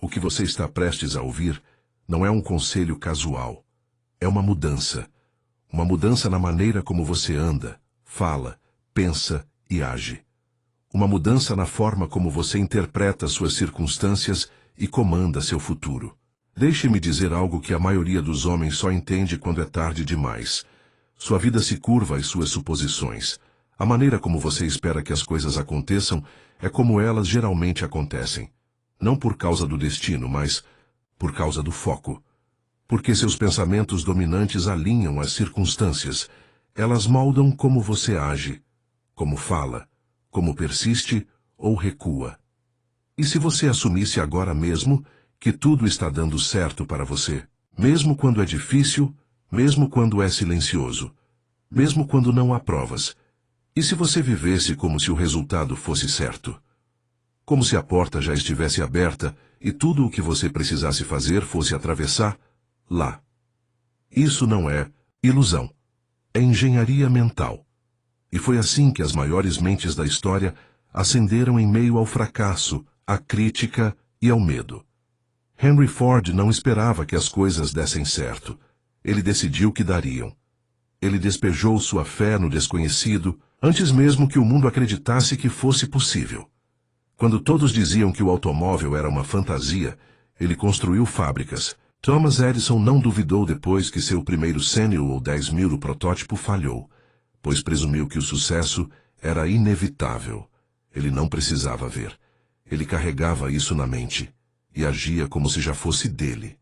O que você está prestes a ouvir não é um conselho casual. É uma mudança. Uma mudança na maneira como você anda, fala, pensa e age. Uma mudança na forma como você interpreta suas circunstâncias e comanda seu futuro. Deixe-me dizer algo que a maioria dos homens só entende quando é tarde demais. Sua vida se curva às suas suposições. A maneira como você espera que as coisas aconteçam é como elas geralmente acontecem. Não por causa do destino, mas por causa do foco. Porque seus pensamentos dominantes alinham as circunstâncias. Elas moldam como você age, como fala, como persiste ou recua. E se você assumisse agora mesmo que tudo está dando certo para você, mesmo quando é difícil, mesmo quando é silencioso, mesmo quando não há provas, e se você vivesse como se o resultado fosse certo? Como se a porta já estivesse aberta e tudo o que você precisasse fazer fosse atravessar lá. Isso não é ilusão. É engenharia mental. E foi assim que as maiores mentes da história ascenderam em meio ao fracasso, à crítica e ao medo. Henry Ford não esperava que as coisas dessem certo. Ele decidiu que dariam. Ele despejou sua fé no desconhecido antes mesmo que o mundo acreditasse que fosse possível. Quando todos diziam que o automóvel era uma fantasia, ele construiu fábricas. Thomas Edison não duvidou depois que seu primeiro Centennial ou 10.000 protótipo falhou, pois presumiu que o sucesso era inevitável. Ele não precisava ver. Ele carregava isso na mente e agia como se já fosse dele.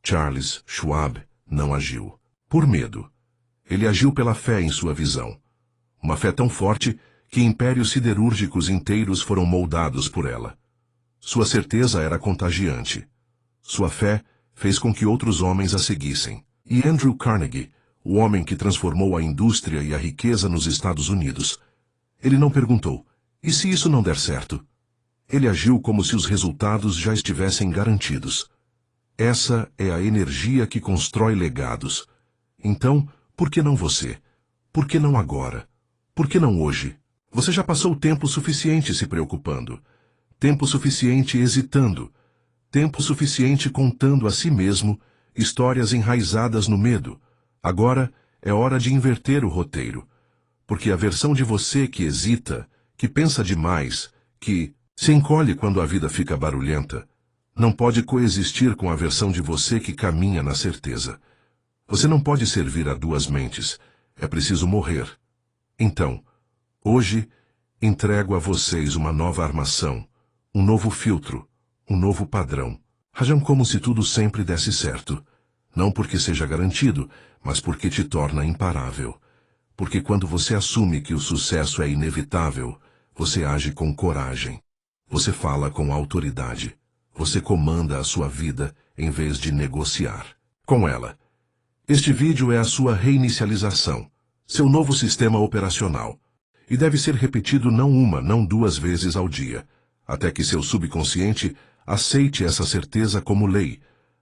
Charles Schwab não agiu por medo. Ele agiu pela fé em sua visão. Uma fé tão forte que impérios siderúrgicos inteiros foram moldados por ela. Sua certeza era contagiante. Sua fé fez com que outros homens a seguissem. E Andrew Carnegie, o homem que transformou a indústria e a riqueza nos Estados Unidos, ele não perguntou, e se isso não der certo? Ele agiu como se os resultados já estivessem garantidos. Essa é a energia que constrói legados. Então, por que não você? Por que não agora? Por que não hoje? Você já passou tempo suficiente se preocupando, tempo suficiente hesitando, tempo suficiente contando a si mesmo histórias enraizadas no medo. Agora é hora de inverter o roteiro, porque a versão de você que hesita, que pensa demais, que se encolhe quando a vida fica barulhenta, não pode coexistir com a versão de você que caminha na certeza. Você não pode servir a duas mentes. É preciso morrer. Então, hoje, entrego a vocês uma nova armação, um novo filtro, um novo padrão. Ajam como se tudo sempre desse certo. Não porque seja garantido, mas porque te torna imparável. Porque quando você assume que o sucesso é inevitável, você age com coragem. Você fala com autoridade. Você comanda a sua vida em vez de negociar com ela. Este vídeo é a sua reinicialização, seu novo sistema operacional. E deve ser repetido não uma, não duas vezes ao dia, até que seu subconsciente aceite essa certeza como lei,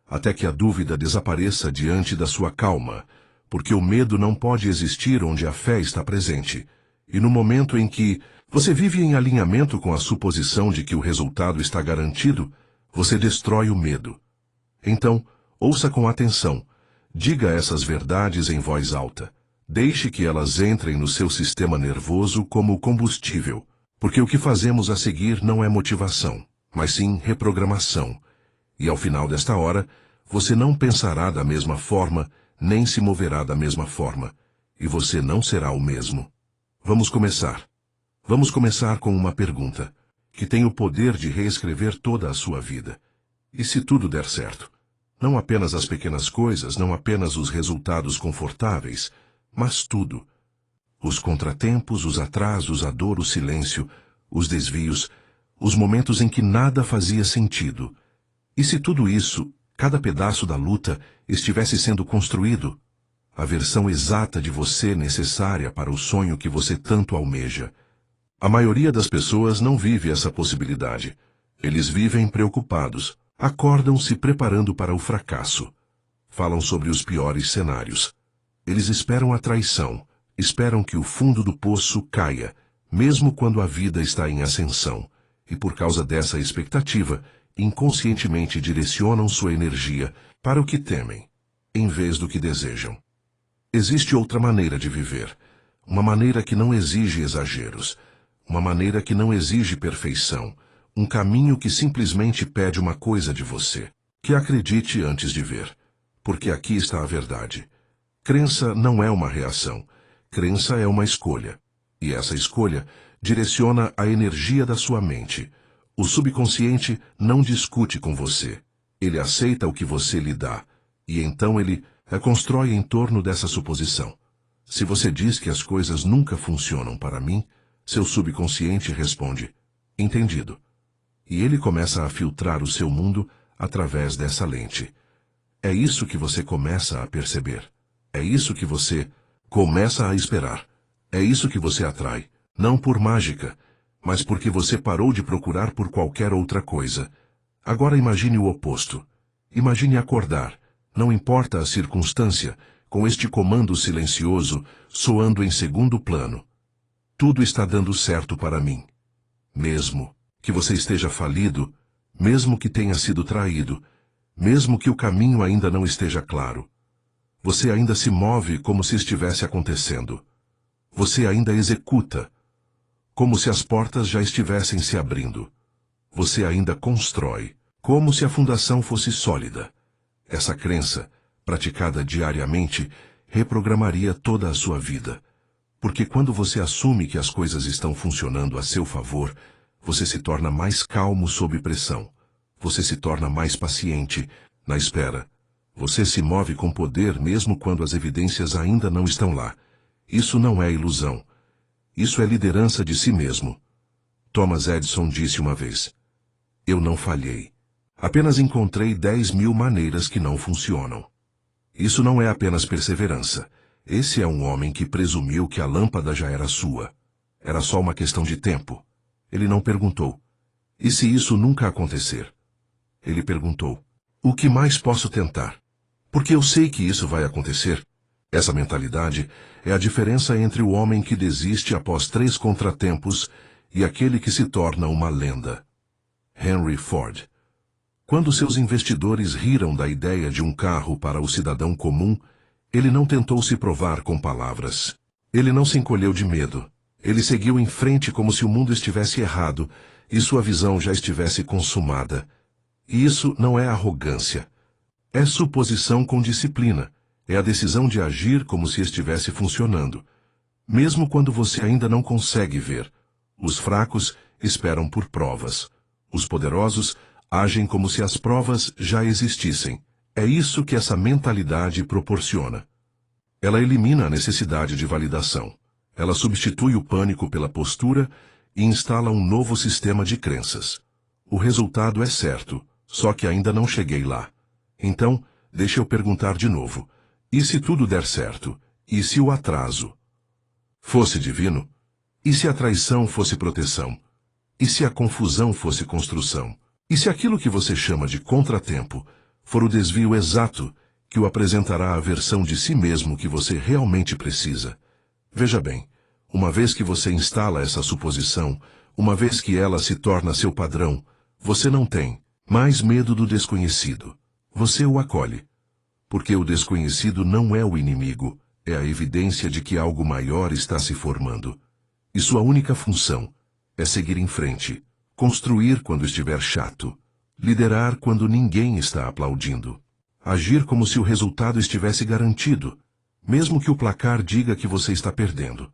até que a dúvida desapareça diante da sua calma, porque o medo não pode existir onde a fé está presente. E no momento em que você vive em alinhamento com a suposição de que o resultado está garantido, você destrói o medo. Então, ouça com atenção. Diga essas verdades em voz alta. Deixe que elas entrem no seu sistema nervoso como combustível, porque o que fazemos a seguir não é motivação, mas sim reprogramação. E ao final desta hora, você não pensará da mesma forma, nem se moverá da mesma forma, e você não será o mesmo. Vamos começar. Vamos começar com uma pergunta, que tem o poder de reescrever toda a sua vida. E se tudo der certo? Não apenas as pequenas coisas, não apenas os resultados confortáveis, mas tudo. Os contratempos, os atrasos, a dor, o silêncio, os desvios, os momentos em que nada fazia sentido. E se tudo isso, cada pedaço da luta, estivesse sendo construído? A versão exata de você necessária para o sonho que você tanto almeja. A maioria das pessoas não vive essa possibilidade. Eles vivem preocupados. Acordam se preparando para o fracasso. Falam sobre os piores cenários. Eles esperam a traição, esperam que o fundo do poço caia, mesmo quando a vida está em ascensão. E por causa dessa expectativa, inconscientemente direcionam sua energia para o que temem, em vez do que desejam. Existe outra maneira de viver, uma maneira que não exige exageros, uma maneira que não exige perfeição, um caminho que simplesmente pede uma coisa de você, que acredite antes de ver, porque aqui está a verdade. Crença não é uma reação, crença é uma escolha, e essa escolha direciona a energia da sua mente. O subconsciente não discute com você, ele aceita o que você lhe dá, e então ele constrói em torno dessa suposição. Se você diz que as coisas nunca funcionam para mim, seu subconsciente responde, entendido. E ele começa a filtrar o seu mundo através dessa lente. É isso que você começa a perceber. É isso que você começa a esperar. É isso que você atrai, não por mágica, mas porque você parou de procurar por qualquer outra coisa. Agora imagine o oposto. Imagine acordar, não importa a circunstância, com este comando silencioso soando em segundo plano. Tudo está dando certo para mim. Mesmo que você esteja falido, mesmo que tenha sido traído, mesmo que o caminho ainda não esteja claro, você ainda se move como se estivesse acontecendo. Você ainda executa, como se as portas já estivessem se abrindo. Você ainda constrói, como se a fundação fosse sólida. Essa crença, praticada diariamente, reprogramaria toda a sua vida. Porque quando você assume que as coisas estão funcionando a seu favor, você se torna mais calmo sob pressão. Você se torna mais paciente na espera. Você se move com poder mesmo quando as evidências ainda não estão lá. Isso não é ilusão. Isso é liderança de si mesmo. Thomas Edison disse uma vez: eu não falhei. Apenas encontrei 10.000 maneiras que não funcionam. Isso não é apenas perseverança. Esse é um homem que presumiu que a lâmpada já era sua. Era só uma questão de tempo. Ele não perguntou: e se isso nunca acontecer? Ele perguntou: o que mais posso tentar? Porque eu sei que isso vai acontecer. Essa mentalidade é a diferença entre o homem que desiste após 3 contratempos e aquele que se torna uma lenda. Henry Ford. Quando seus investidores riram da ideia de um carro para o cidadão comum, ele não tentou se provar com palavras. Ele não se encolheu de medo. Ele seguiu em frente como se o mundo estivesse errado e sua visão já estivesse consumada. E isso não é arrogância. É suposição com disciplina. É a decisão de agir como se estivesse funcionando. Mesmo quando você ainda não consegue ver. Os fracos esperam por provas. Os poderosos agem como se as provas já existissem. É isso que essa mentalidade proporciona. Ela elimina a necessidade de validação. Ela substitui o pânico pela postura e instala um novo sistema de crenças. O resultado é certo, só que ainda não cheguei lá. Então, deixa eu perguntar de novo. E se tudo der certo? E se o atraso fosse divino? E se a traição fosse proteção? E se a confusão fosse construção? E se aquilo que você chama de contratempo for o desvio exato que o apresentará à versão de si mesmo que você realmente precisa? Veja bem, uma vez que você instala essa suposição, uma vez que ela se torna seu padrão, você não tem mais medo do desconhecido. Você o acolhe. Porque o desconhecido não é o inimigo, é a evidência de que algo maior está se formando. E sua única função é seguir em frente, construir quando estiver chato, liderar quando ninguém está aplaudindo, agir como se o resultado estivesse garantido, mesmo que o placar diga que você está perdendo.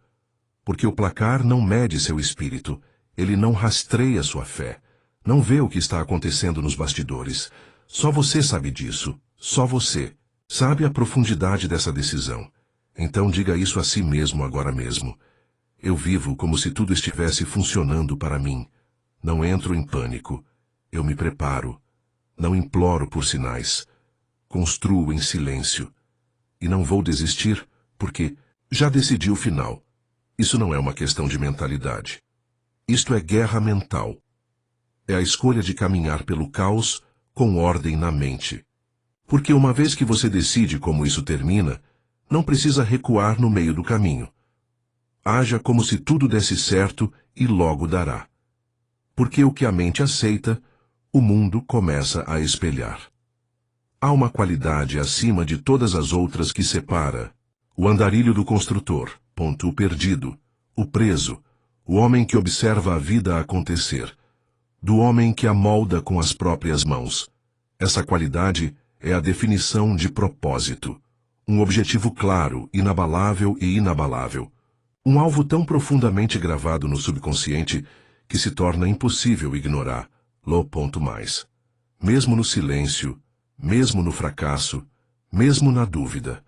Porque o placar não mede seu espírito, ele não rastreia sua fé, não vê o que está acontecendo nos bastidores. Só você sabe disso, só você sabe a profundidade dessa decisão. Então diga isso a si mesmo agora mesmo. Eu vivo como se tudo estivesse funcionando para mim. Não entro em pânico. Eu me preparo. Não imploro por sinais. Construo em silêncio. E não vou desistir, porque já decidi o final. Isso não é uma questão de mentalidade. Isto é guerra mental. É a escolha de caminhar pelo caos com ordem na mente. Porque uma vez que você decide como isso termina, não precisa recuar no meio do caminho. Haja como se tudo desse certo e logo dará. Porque o que a mente aceita, o mundo começa a espelhar. Há uma qualidade acima de todas as outras que separa o andarilho do construtor, o perdido, o preso, o homem que observa a vida acontecer, do homem que a molda com as próprias mãos. Essa qualidade é a definição de propósito. Um objetivo claro, inabalável e inabalável. Um alvo tão profundamente gravado no subconsciente que se torna impossível ignorá-lo. Mesmo no silêncio, mesmo no fracasso, mesmo na dúvida.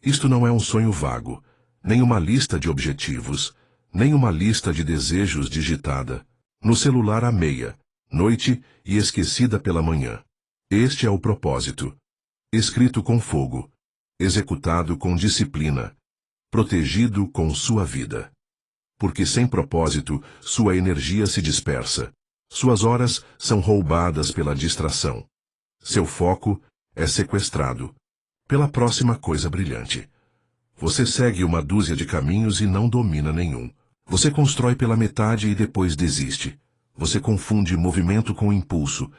Isto não é um sonho vago, nem uma lista de objetivos, nem uma lista de desejos digitada no celular à meia, noite e esquecida pela manhã. Este é o propósito. Escrito com fogo, executado com disciplina, protegido com sua vida. Porque sem propósito, sua energia se dispersa. Suas horas são roubadas pela distração. Seu foco é sequestrado pela próxima coisa brilhante. Você segue uma dúzia de caminhos e não domina nenhum. Você constrói pela metade e depois desiste. Você confunde movimento com impulso,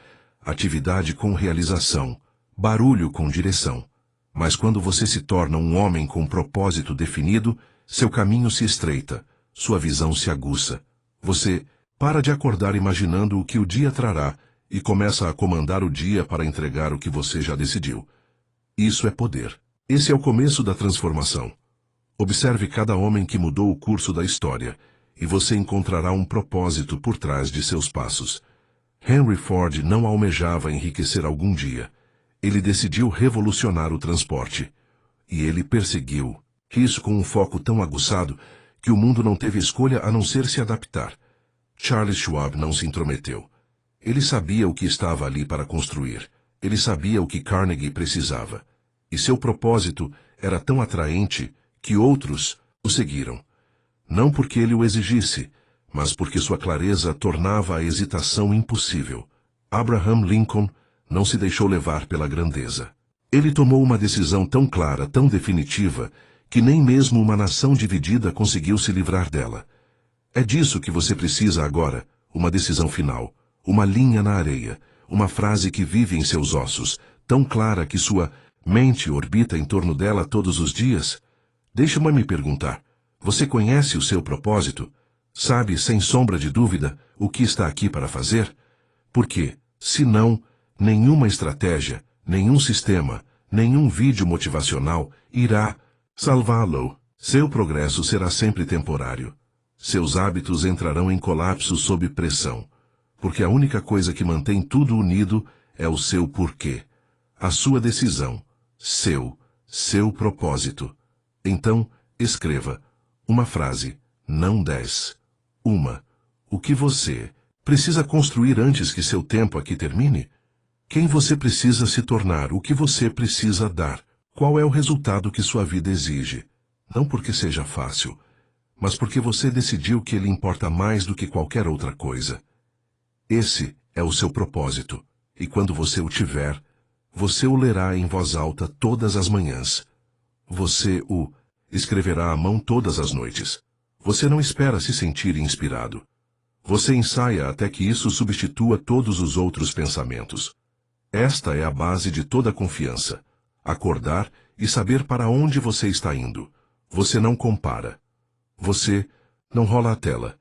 atividade com realização, barulho com direção. Mas quando você se torna um homem com propósito definido, seu caminho se estreita, sua visão se aguça. Você para de acordar imaginando o que o dia trará e começa a comandar o dia para entregar o que você já decidiu. Isso é poder. Esse é o começo da transformação. Observe cada homem que mudou o curso da história, e você encontrará um propósito por trás de seus passos. Henry Ford não almejava enriquecer algum dia. Ele decidiu revolucionar o transporte. E ele perseguiu isso com um foco tão aguçado que o mundo não teve escolha a não ser se adaptar. Charles Schwab não se intrometeu. Ele sabia o que estava ali para construir. Ele sabia o que Carnegie precisava. E seu propósito era tão atraente que outros o seguiram. Não porque ele o exigisse, mas porque sua clareza tornava a hesitação impossível. Abraham Lincoln não se deixou levar pela grandeza. Ele tomou uma decisão tão clara, tão definitiva, que nem mesmo uma nação dividida conseguiu se livrar dela. É disso que você precisa agora, uma decisão final, uma linha na areia, uma frase que vive em seus ossos, tão clara que sua mente orbita em torno dela todos os dias. Deixe-me me perguntar, você conhece o seu propósito? Sabe, sem sombra de dúvida, o que está aqui para fazer? Porque, se não, nenhuma estratégia, nenhum sistema, nenhum vídeo motivacional irá salvá-lo. Seu progresso será sempre temporário. Seus hábitos entrarão em colapso sob pressão. Porque a única coisa que mantém tudo unido é o seu porquê. A sua decisão. Seu propósito. Então, escreva uma frase, não 10. O que você precisa construir antes que seu tempo aqui termine? Quem você precisa se tornar? O que você precisa dar? Qual é o resultado que sua vida exige? Não porque seja fácil, mas porque você decidiu que ele importa mais do que qualquer outra coisa. Esse é o seu propósito, e quando você o tiver, você o lerá em voz alta todas as manhãs. Você o escreverá à mão todas as noites. Você não espera se sentir inspirado. Você ensaia até que isso substitua todos os outros pensamentos. Esta é a base de toda confiança. Acordar e saber para onde você está indo. Você não compara. Você não rola a tela.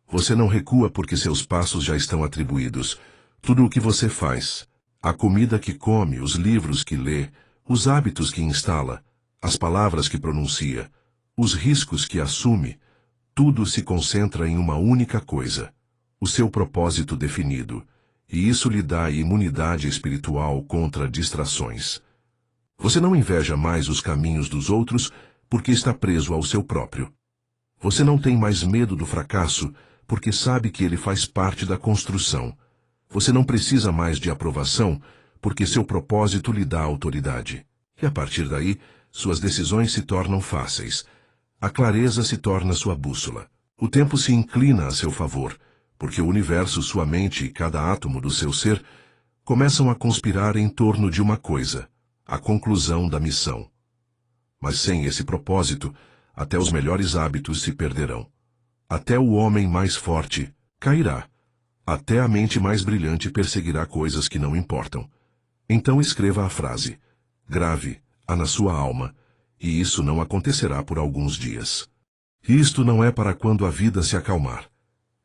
Você não recua porque seus passos já estão atribuídos. Tudo o que você faz, a comida que come, os livros que lê, os hábitos que instala, as palavras que pronuncia, os riscos que assume, tudo se concentra em uma única coisa, o seu propósito definido, e isso lhe dá imunidade espiritual contra distrações. Você não inveja mais os caminhos dos outros porque está preso ao seu próprio. Você não tem mais medo do fracasso porque sabe que ele faz parte da construção. Você não precisa mais de aprovação porque seu propósito lhe dá autoridade. E a partir daí, suas decisões se tornam fáceis. A clareza se torna sua bússola. O tempo se inclina a seu favor, porque o universo, sua mente e cada átomo do seu ser começam a conspirar em torno de uma coisa, a conclusão da missão. Mas sem esse propósito, até os melhores hábitos se perderão. Até o homem mais forte cairá. Até a mente mais brilhante perseguirá coisas que não importam. Então escreva a frase. Grave-a na sua alma, e isso não acontecerá por alguns dias. Isto não é para quando a vida se acalmar.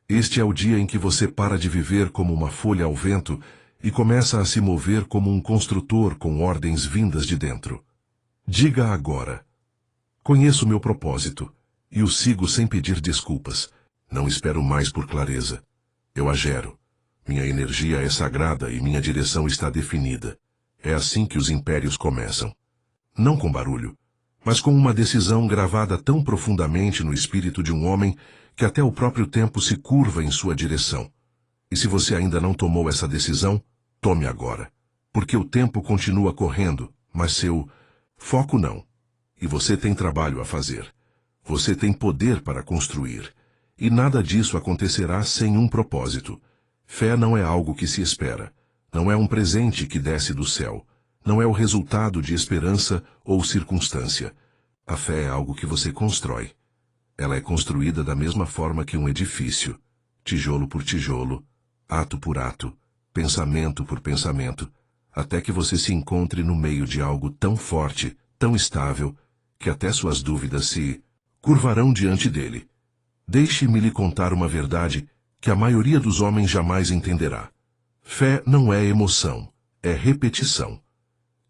Este é o dia em que você para de viver como uma folha ao vento e começa a se mover como um construtor com ordens vindas de dentro. Diga agora: conheço meu propósito, e o sigo sem pedir desculpas. Não espero mais por clareza. Eu a gero. Minha energia é sagrada e minha direção está definida. É assim que os impérios começam. Não com barulho, mas com uma decisão gravada tão profundamente no espírito de um homem que até o próprio tempo se curva em sua direção. E se você ainda não tomou essa decisão, tome agora. Porque o tempo continua correndo, mas seu foco não. E você tem trabalho a fazer. Você tem poder para construir. E nada disso acontecerá sem um propósito. Fé não é algo que se espera. Não é um presente que desce do céu. Não é o resultado de esperança ou circunstância. A fé é algo que você constrói. Ela é construída da mesma forma que um edifício, tijolo por tijolo, ato por ato, pensamento por pensamento, até que você se encontre no meio de algo tão forte, tão estável, que até suas dúvidas se curvarão diante dele. Deixe-me lhe contar uma verdade que a maioria dos homens jamais entenderá. Fé não é emoção, é repetição.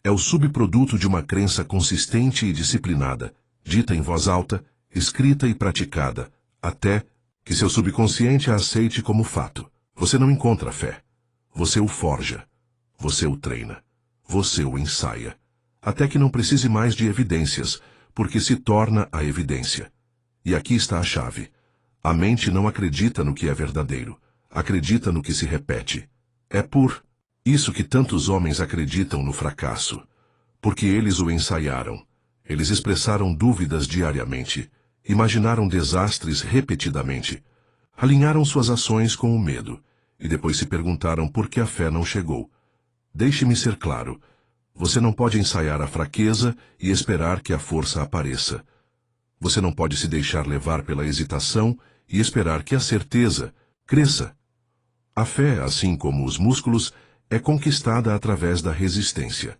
É o subproduto de uma crença consistente e disciplinada, dita em voz alta, escrita e praticada, até que seu subconsciente a aceite como fato. Você não encontra fé. Você o forja. Você o treina. Você o ensaia. Até que não precise mais de evidências, porque se torna a evidência. E aqui está a chave. A mente não acredita no que é verdadeiro. Acredita no que se repete. É por isso que tantos homens acreditam no fracasso. Porque eles o ensaiaram. Eles expressaram dúvidas diariamente. Imaginaram desastres repetidamente. Alinharam suas ações com o medo. E depois se perguntaram por que a fé não chegou. Deixe-me ser claro. Você não pode ensaiar a fraqueza e esperar que a força apareça. Você não pode se deixar levar pela hesitação e esperar que a certeza cresça. A fé, assim como os músculos, é conquistada através da resistência.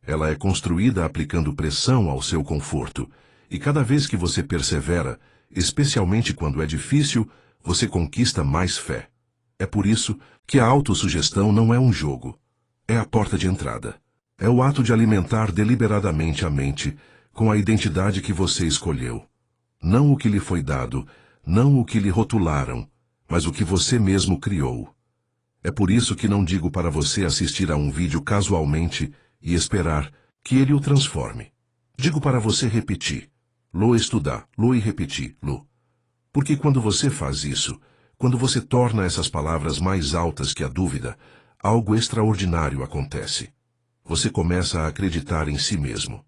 Ela é construída aplicando pressão ao seu conforto, e cada vez que você persevera, especialmente quando é difícil, você conquista mais fé. É por isso que a autossugestão não é um jogo. É a porta de entrada. É o ato de alimentar deliberadamente a mente com a identidade que você escolheu. Não o que lhe foi dado, não o que lhe rotularam, mas o que você mesmo criou. É por isso que não digo para você assistir a um vídeo casualmente e esperar que ele o transforme. Digo para você repetir. Lo estudar, lo e repetir, lo. Porque quando você faz isso, quando você torna essas palavras mais altas que a dúvida, algo extraordinário acontece. Você começa a acreditar em si mesmo.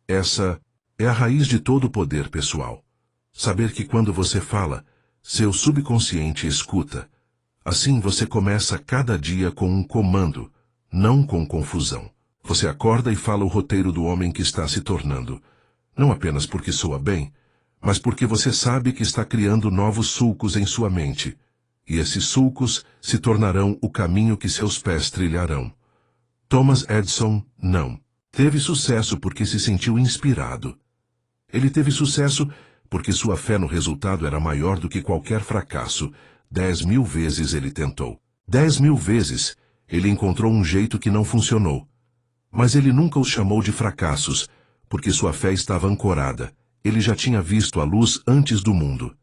Essa é a raiz de todo o poder pessoal. Saber que quando você fala, seu subconsciente escuta. Assim você começa cada dia com um comando, não com confusão. Você acorda e fala o roteiro do homem que está se tornando. Não apenas porque soa bem, mas porque você sabe que está criando novos sulcos em sua mente. E esses sulcos se tornarão o caminho que seus pés trilharão. Thomas Edison, não. Teve sucesso porque se sentiu inspirado. Ele teve sucesso porque sua fé no resultado era maior do que qualquer fracasso. 10.000 vezes ele tentou. 10.000 vezes ele encontrou um jeito que não funcionou. Mas ele nunca os chamou de fracassos, porque sua fé estava ancorada. Ele já tinha visto a luz antes do mundo.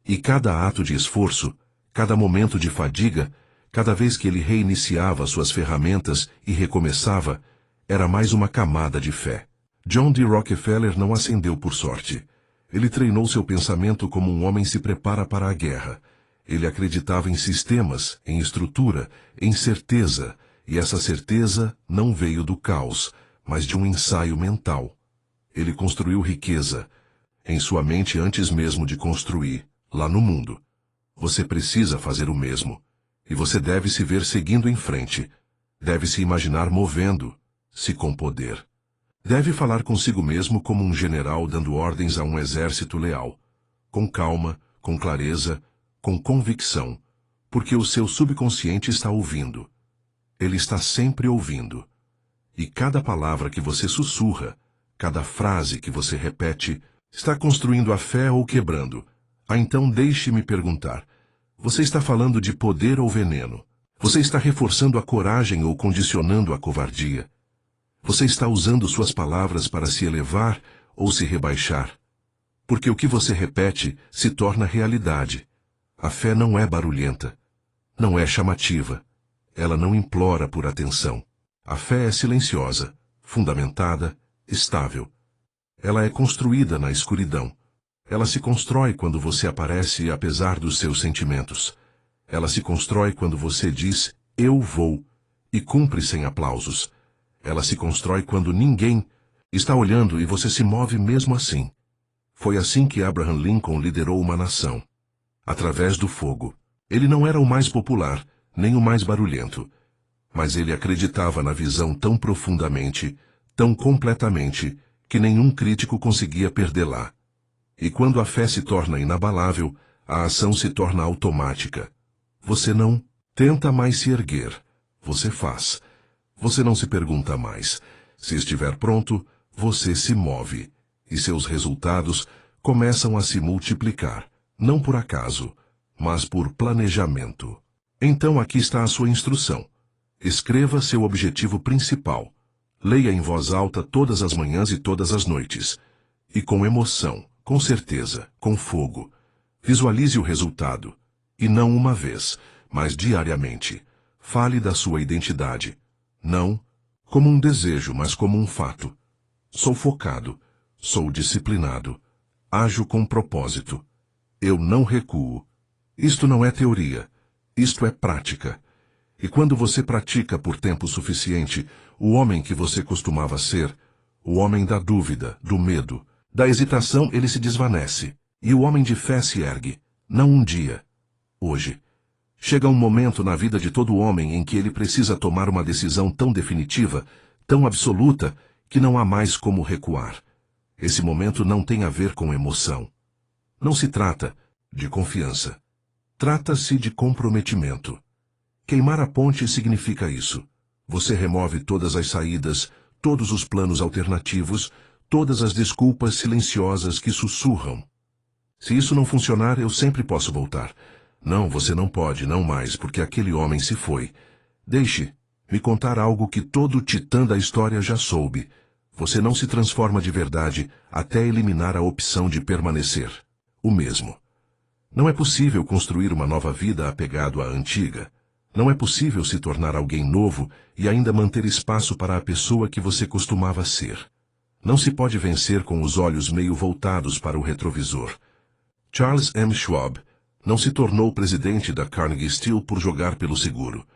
E cada ato de esforço, cada momento de fadiga, cada vez que ele reiniciava suas ferramentas e recomeçava, era mais uma camada de fé. John D. Rockefeller não ascendeu por sorte. Ele treinou seu pensamento como um homem se prepara para a guerra. Ele acreditava em sistemas, em estrutura, em certeza, e essa certeza não veio do caos, mas de um ensaio mental. Ele construiu riqueza em sua mente antes mesmo de construir, lá no mundo. Você precisa fazer o mesmo. E você deve se ver seguindo em frente. Deve se imaginar movendo-se com poder. Deve falar consigo mesmo como um general dando ordens a um exército leal. Com calma, com clareza, com convicção. Porque o seu subconsciente está ouvindo. Ele está sempre ouvindo. E cada palavra que você sussurra, cada frase que você repete, está construindo a fé ou quebrando. Ah, então deixe-me perguntar. Você está falando de poder ou veneno? Você está reforçando a coragem ou condicionando a covardia? Você está usando suas palavras para se elevar ou se rebaixar? Porque o que você repete se torna realidade. A fé não é barulhenta. Não é chamativa. Ela não implora por atenção. A fé é silenciosa, fundamentada, estável. Ela é construída na escuridão. Ela se constrói quando você aparece apesar dos seus sentimentos. Ela se constrói quando você diz, eu vou, e cumpre sem aplausos. Ela se constrói quando ninguém está olhando e você se move mesmo assim. Foi assim que Abraham Lincoln liderou uma nação. Através do fogo. Ele não era o mais popular, nem o mais barulhento. Mas ele acreditava na visão tão profundamente, tão completamente, que nenhum crítico conseguia perdê-la. E quando a fé se torna inabalável, a ação se torna automática. Você não tenta mais se erguer. Você faz. Você não se pergunta mais. Se estiver pronto, você se move. E seus resultados começam a se multiplicar. Não por acaso, mas por planejamento. Então aqui está a sua instrução. Escreva seu objetivo principal. Leia em voz alta todas as manhãs e todas as noites. E com emoção, com certeza, com fogo. Visualize o resultado. E não uma vez, mas diariamente. Fale da sua identidade. Não como um desejo, mas como um fato. Sou focado. Sou disciplinado. Ajo com propósito. Eu não recuo. Isto não é teoria. Isto é prática. E quando você pratica por tempo suficiente, o homem que você costumava ser, o homem da dúvida, do medo, da hesitação, ele se desvanece. E o homem de fé se ergue. Não um dia. Hoje. Chega um momento na vida de todo homem em que ele precisa tomar uma decisão tão definitiva, tão absoluta, que não há mais como recuar. Esse momento não tem a ver com emoção. Não se trata de confiança. Trata-se de comprometimento. Queimar a ponte significa isso. Você remove todas as saídas, todos os planos alternativos, todas as desculpas silenciosas que sussurram. Se isso não funcionar, eu sempre posso voltar. Não, você não pode, não mais, porque aquele homem se foi. Deixe-me contar algo que todo titã da história já soube. Você não se transforma de verdade até eliminar a opção de permanecer. O mesmo. Não é possível construir uma nova vida apegado à antiga. Não é possível se tornar alguém novo e ainda manter espaço para a pessoa que você costumava ser. Não se pode vencer com os olhos meio voltados para o retrovisor. Charles M. Schwab não se tornou presidente da Carnegie Steel por jogar pelo seguro.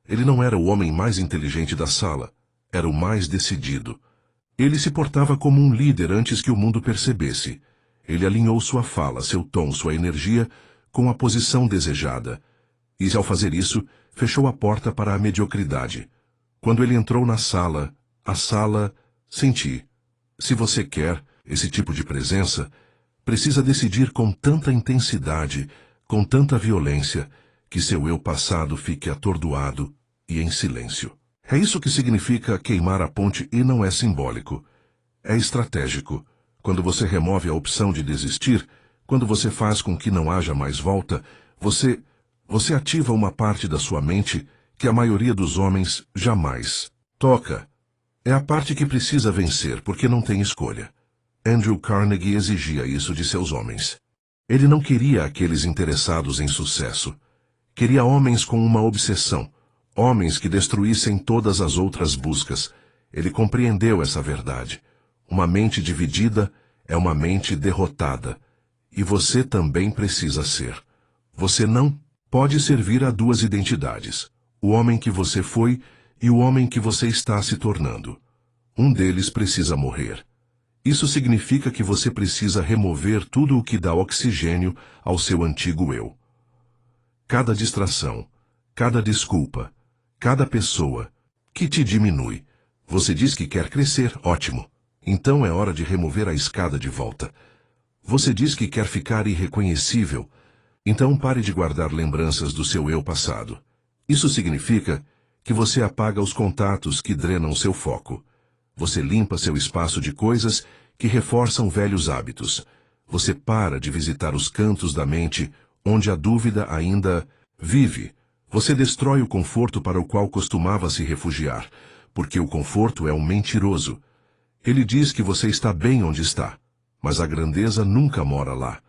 Ele não era o homem mais inteligente da sala, era o mais decidido. Ele se portava como um líder antes que o mundo percebesse. Ele alinhou sua fala, seu tom, sua energia com a posição desejada. E, ao fazer isso, fechou a porta para a mediocridade. Quando ele entrou na sala, a sala... Senti. Se você quer esse tipo de presença, precisa decidir com tanta intensidade, com tanta violência, que seu eu passado fique atordoado e em silêncio. É isso que significa queimar a ponte e não é simbólico. É estratégico. Quando você remove a opção de desistir, quando você faz com que não haja mais volta, você ativa uma parte da sua mente que a maioria dos homens jamais toca. É a parte que precisa vencer, porque não tem escolha. Andrew Carnegie exigia isso de seus homens. Ele não queria aqueles interessados em sucesso. Queria homens com uma obsessão, homens que destruíssem todas as outras buscas. Ele compreendeu essa verdade. Uma mente dividida é uma mente derrotada. E você também precisa ser. Você não pode servir a duas identidades. O homem que você foi e o homem que você está se tornando. Um deles precisa morrer. Isso significa que você precisa remover tudo o que dá oxigênio ao seu antigo eu. Cada distração, cada desculpa, cada pessoa que te diminui. Você diz que quer crescer, ótimo. Então é hora de remover a escada de volta. Você diz que quer ficar irreconhecível. Então pare de guardar lembranças do seu eu passado. Isso significa que você apaga os contatos que drenam seu foco. Você limpa seu espaço de coisas que reforçam velhos hábitos. Você para de visitar os cantos da mente onde a dúvida ainda vive. Você destrói o conforto para o qual costumava se refugiar, porque o conforto é um mentiroso. Ele diz que você está bem onde está, mas a grandeza nunca mora lá.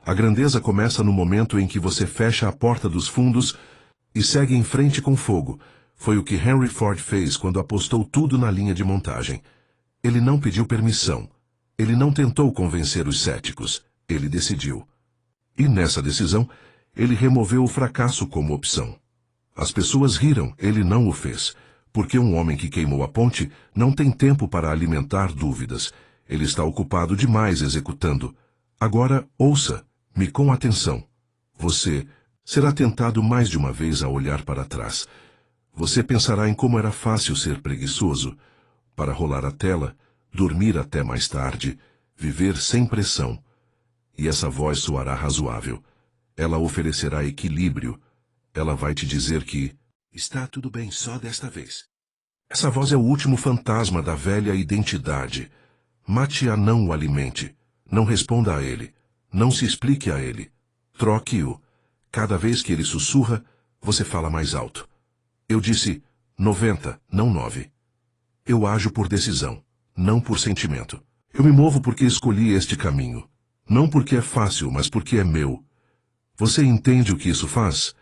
A grandeza começa no momento em que você fecha a porta dos fundos e segue em frente com fogo. Foi o que Henry Ford fez quando apostou tudo na linha de montagem. Ele não pediu permissão. Ele não tentou convencer os céticos. Ele decidiu. E nessa decisão, ele removeu o fracasso como opção. As pessoas riram, ele não o fez, porque um homem que queimou a ponte não tem tempo para alimentar dúvidas. Ele está ocupado demais executando. Agora, ouça-me com atenção. Você será tentado mais de uma vez a olhar para trás. Você pensará em como era fácil ser preguiçoso, para rolar a tela, dormir até mais tarde, viver sem pressão. E essa voz soará razoável. Ela oferecerá equilíbrio. Ela vai te dizer que está tudo bem só desta vez. Essa voz é o último fantasma da velha identidade. Mate-a, não o alimente. Não responda a ele. Não se explique a ele. Troque-o. Cada vez que ele sussurra, você fala mais alto. Eu disse 90, não 9. Eu ajo por decisão, não por sentimento. Eu me movo porque escolhi este caminho. Não porque é fácil, mas porque é meu. Você entende o que isso faz?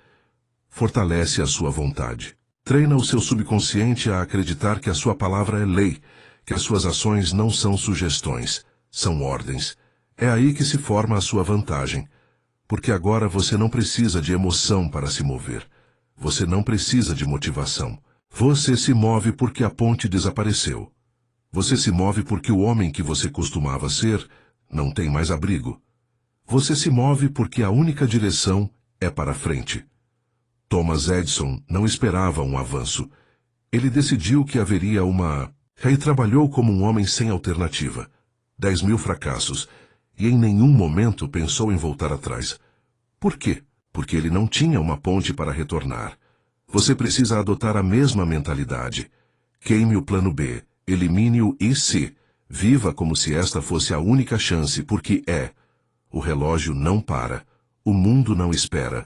Fortalece a sua vontade. Treina o seu subconsciente a acreditar que a sua palavra é lei, que as suas ações não são sugestões, são ordens. É aí que se forma a sua vantagem. Porque agora você não precisa de emoção para se mover. Você não precisa de motivação. Você se move porque a ponte desapareceu. Você se move porque o homem que você costumava ser não tem mais abrigo. Você se move porque a única direção é para frente. Thomas Edison não esperava um avanço. Ele decidiu que haveria uma... E trabalhou como um homem sem alternativa. 10.000 fracassos. E em nenhum momento pensou em voltar atrás. Por quê? Porque ele não tinha uma ponte para retornar. Você precisa adotar a mesma mentalidade. Queime o plano B, elimine o e se. Viva como se esta fosse a única chance, porque é. O relógio não para. O mundo não espera.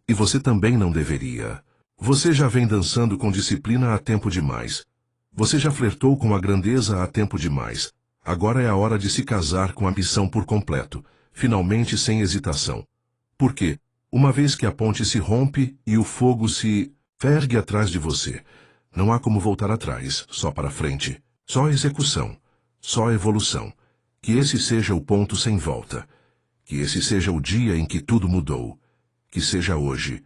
E você também não deveria. Você já vem dançando com disciplina há tempo demais. Você já flertou com a grandeza há tempo demais. Agora é a hora de se casar com a missão por completo, finalmente sem hesitação. Por quê? Uma vez que a ponte se rompe e o fogo se ergue atrás de você, não há como voltar atrás, só para frente. Só execução, só evolução. Que esse seja o ponto sem volta. Que esse seja o dia em que tudo mudou. Que seja hoje.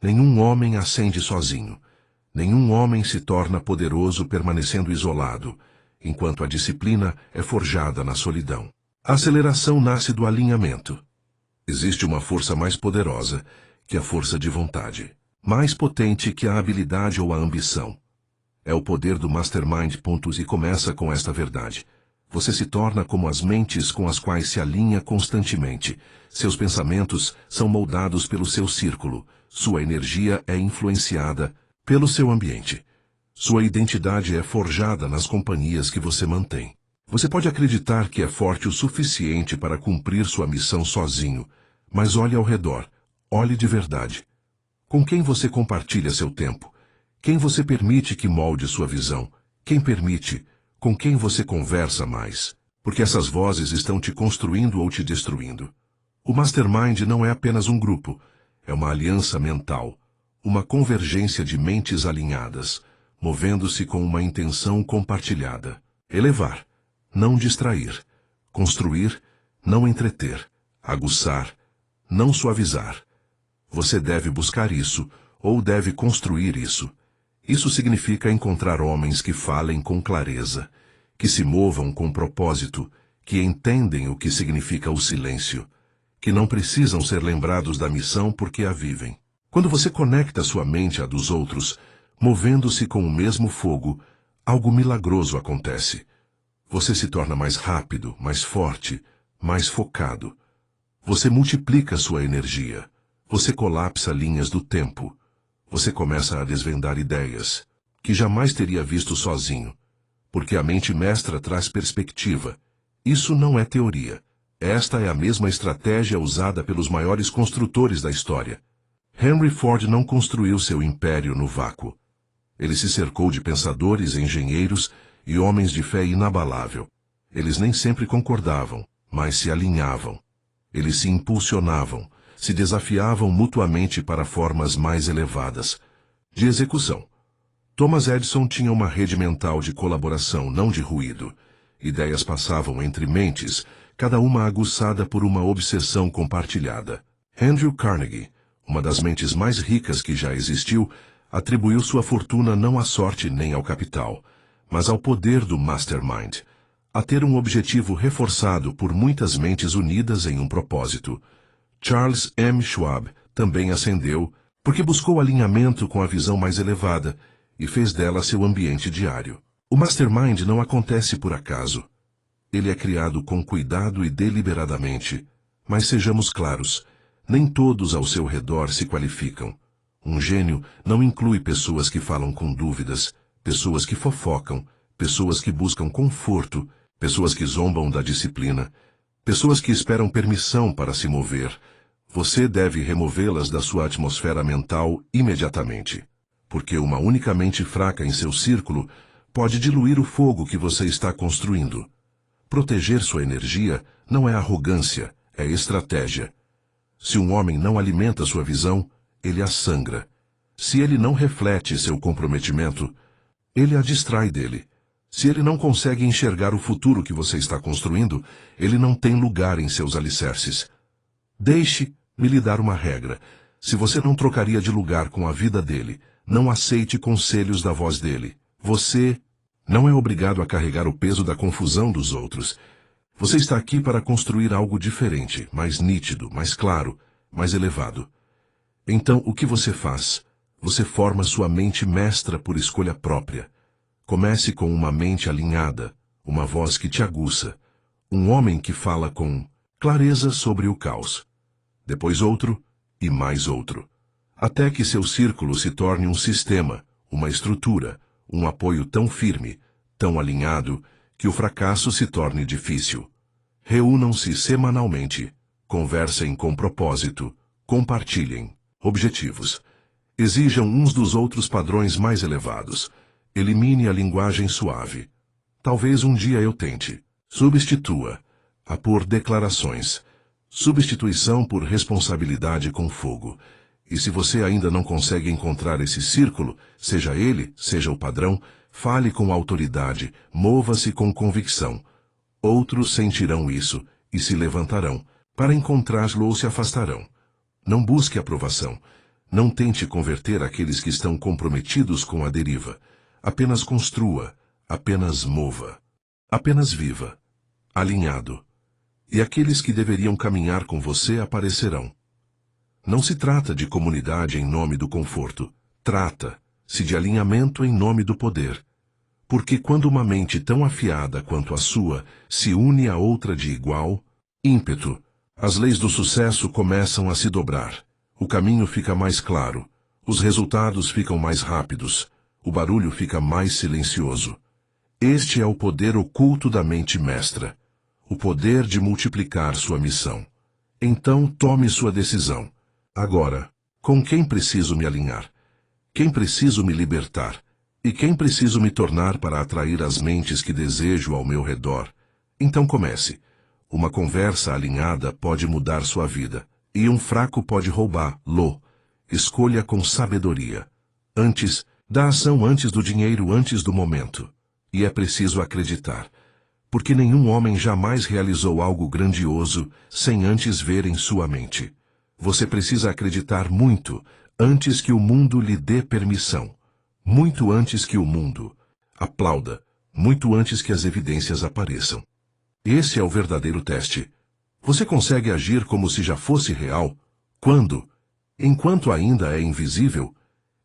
Nenhum homem ascende sozinho. Nenhum homem se torna poderoso permanecendo isolado, enquanto a disciplina é forjada na solidão. A aceleração nasce do alinhamento. Existe uma força mais poderosa que a força de vontade, mais potente que a habilidade ou a ambição. É o poder do mastermind. E começa com esta verdade. Você se torna como as mentes com as quais se alinha constantemente. Seus pensamentos são moldados pelo seu círculo. Sua energia é influenciada pelo seu ambiente. Sua identidade é forjada nas companhias que você mantém. Você pode acreditar que é forte o suficiente para cumprir sua missão sozinho, mas olhe ao redor. Olhe de verdade. Com quem você compartilha seu tempo? Quem você permite que molde sua visão? Quem permite? Com quem você conversa mais? Porque essas vozes estão te construindo ou te destruindo. O Mastermind não é apenas um grupo, é uma aliança mental, uma convergência de mentes alinhadas, movendo-se com uma intenção compartilhada. Elevar, não distrair. Construir, não entreter. Aguçar, não suavizar. Você deve buscar isso, ou deve construir isso. Isso significa encontrar homens que falem com clareza, que se movam com propósito, que entendem o que significa o silêncio, que não precisam ser lembrados da missão porque a vivem. Quando você conecta sua mente à dos outros, movendo-se com o mesmo fogo, algo milagroso acontece. Você se torna mais rápido, mais forte, mais focado. Você multiplica sua energia. Você colapsa linhas do tempo. Você começa a desvendar ideias que jamais teria visto sozinho. Porque a mente mestra traz perspectiva. Isso não é teoria. Esta é a mesma estratégia usada pelos maiores construtores da história. Henry Ford não construiu seu império no vácuo. Ele se cercou de pensadores, engenheiros e homens de fé inabalável. Eles nem sempre concordavam, mas se alinhavam. Eles se impulsionavam, se desafiavam mutuamente para formas mais elevadas de execução. Thomas Edison tinha uma rede mental de colaboração, não de ruído. Ideias passavam entre mentes, cada uma aguçada por uma obsessão compartilhada. Andrew Carnegie, uma das mentes mais ricas que já existiu, atribuiu sua fortuna não à sorte nem ao capital, mas ao poder do mastermind, a ter um objetivo reforçado por muitas mentes unidas em um propósito. Charles M. Schwab também ascendeu, porque buscou alinhamento com a visão mais elevada e fez dela seu ambiente diário. O mastermind não acontece por acaso. Ele é criado com cuidado e deliberadamente. Mas sejamos claros, nem todos ao seu redor se qualificam. Um gênio não inclui pessoas que falam com dúvidas, pessoas que fofocam, pessoas que buscam conforto, pessoas que zombam da disciplina, pessoas que esperam permissão para se mover. Você deve removê-las da sua atmosfera mental imediatamente, porque uma única mente fraca em seu círculo pode diluir o fogo que você está construindo. Proteger sua energia não é arrogância, é estratégia. Se um homem não alimenta sua visão, ele a sangra. Se ele não reflete seu comprometimento, ele a distrai dele. Se ele não consegue enxergar o futuro que você está construindo, ele não tem lugar em seus alicerces. Deixe-me lhe dar uma regra. Se você não trocaria de lugar com a vida dele, não aceite conselhos da voz dele. Você não é obrigado a carregar o peso da confusão dos outros. Você está aqui para construir algo diferente, mais nítido, mais claro, mais elevado. Então, o que você faz? Você forma sua mente mestra por escolha própria. Comece com uma mente alinhada, uma voz que te aguça, um homem que fala com clareza sobre o caos. Depois outro e mais outro, até que seu círculo se torne um sistema, uma estrutura, um apoio tão firme, tão alinhado, que o fracasso se torne difícil. Reúnam-se semanalmente, conversem com propósito, compartilhem objetivos. Exijam uns dos outros padrões mais elevados. Elimine a linguagem suave. Talvez um dia eu tente. Substitua-a por declarações. Substituição por responsabilidade com fogo. E se você ainda não consegue encontrar esse círculo, seja ele, seja o padrão, fale com autoridade, mova-se com convicção. Outros sentirão isso e se levantarão. Para encontrá-lo ou se afastarão. Não busque aprovação. Não tente converter aqueles que estão comprometidos com a deriva. Apenas construa, apenas mova, apenas viva, alinhado. E aqueles que deveriam caminhar com você aparecerão. Não se trata de comunidade em nome do conforto. Trata-se de alinhamento em nome do poder. Porque quando uma mente tão afiada quanto a sua se une a outra de igual ímpeto, as leis do sucesso começam a se dobrar. O caminho fica mais claro, os resultados ficam mais rápidos, o barulho fica mais silencioso. Este é o poder oculto da mente mestra, o poder de multiplicar sua missão. Então tome sua decisão. Agora, com quem preciso me alinhar? Quem preciso me libertar? E quem preciso me tornar para atrair as mentes que desejo ao meu redor? Então comece. Uma conversa alinhada pode mudar sua vida, e um fraco pode roubá-lo. Escolha com sabedoria. Antes, da ação antes do dinheiro, antes do momento. E é preciso acreditar. Porque nenhum homem jamais realizou algo grandioso sem antes ver em sua mente. Você precisa acreditar muito antes que o mundo lhe dê permissão. Muito antes que o mundo aplauda, muito antes que as evidências apareçam. Esse é o verdadeiro teste. Você consegue agir como se já fosse real? Quando? Enquanto ainda é invisível?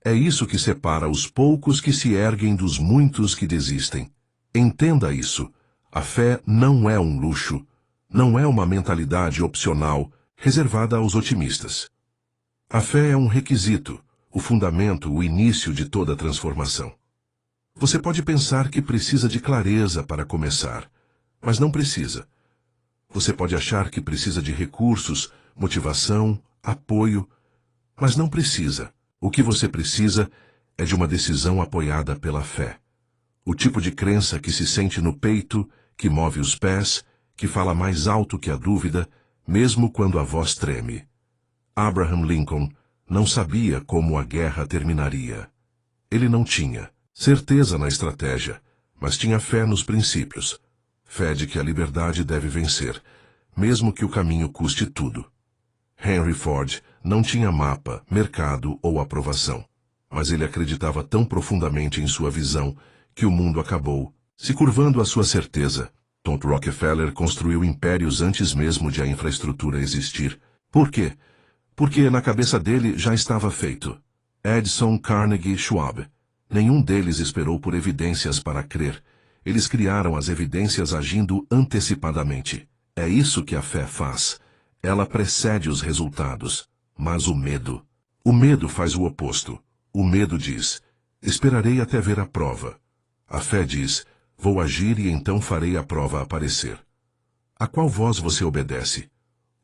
É isso que separa os poucos que se erguem dos muitos que desistem. Entenda isso. A fé não é um luxo. Não é uma mentalidade opcional reservada aos otimistas. A fé é um requisito, o fundamento, o início de toda transformação. Você pode pensar que precisa de clareza para começar, mas não precisa. Você pode achar que precisa de recursos, motivação, apoio, mas não precisa. O que você precisa é de uma decisão apoiada pela fé. O tipo de crença que se sente no peito, que move os pés, que fala mais alto que a dúvida, mesmo quando a voz treme. Abraham Lincoln não sabia como a guerra terminaria. Ele não tinha certeza na estratégia, mas tinha fé nos princípios. Fé de que a liberdade deve vencer, mesmo que o caminho custe tudo. Henry Ford não tinha mapa, mercado ou aprovação, mas ele acreditava tão profundamente em sua visão que o mundo acabou se curvando à sua certeza. Tom Rockefeller construiu impérios antes mesmo de a infraestrutura existir. Por quê? Porque na cabeça dele já estava feito. Edison, Carnegie, Schwab. Nenhum deles esperou por evidências para crer. Eles criaram as evidências agindo antecipadamente. É isso que a fé faz. Ela precede os resultados. Mas o medo faz o oposto. O medo diz, esperarei até ver a prova. A fé diz, vou agir e então farei a prova aparecer. A qual voz você obedece?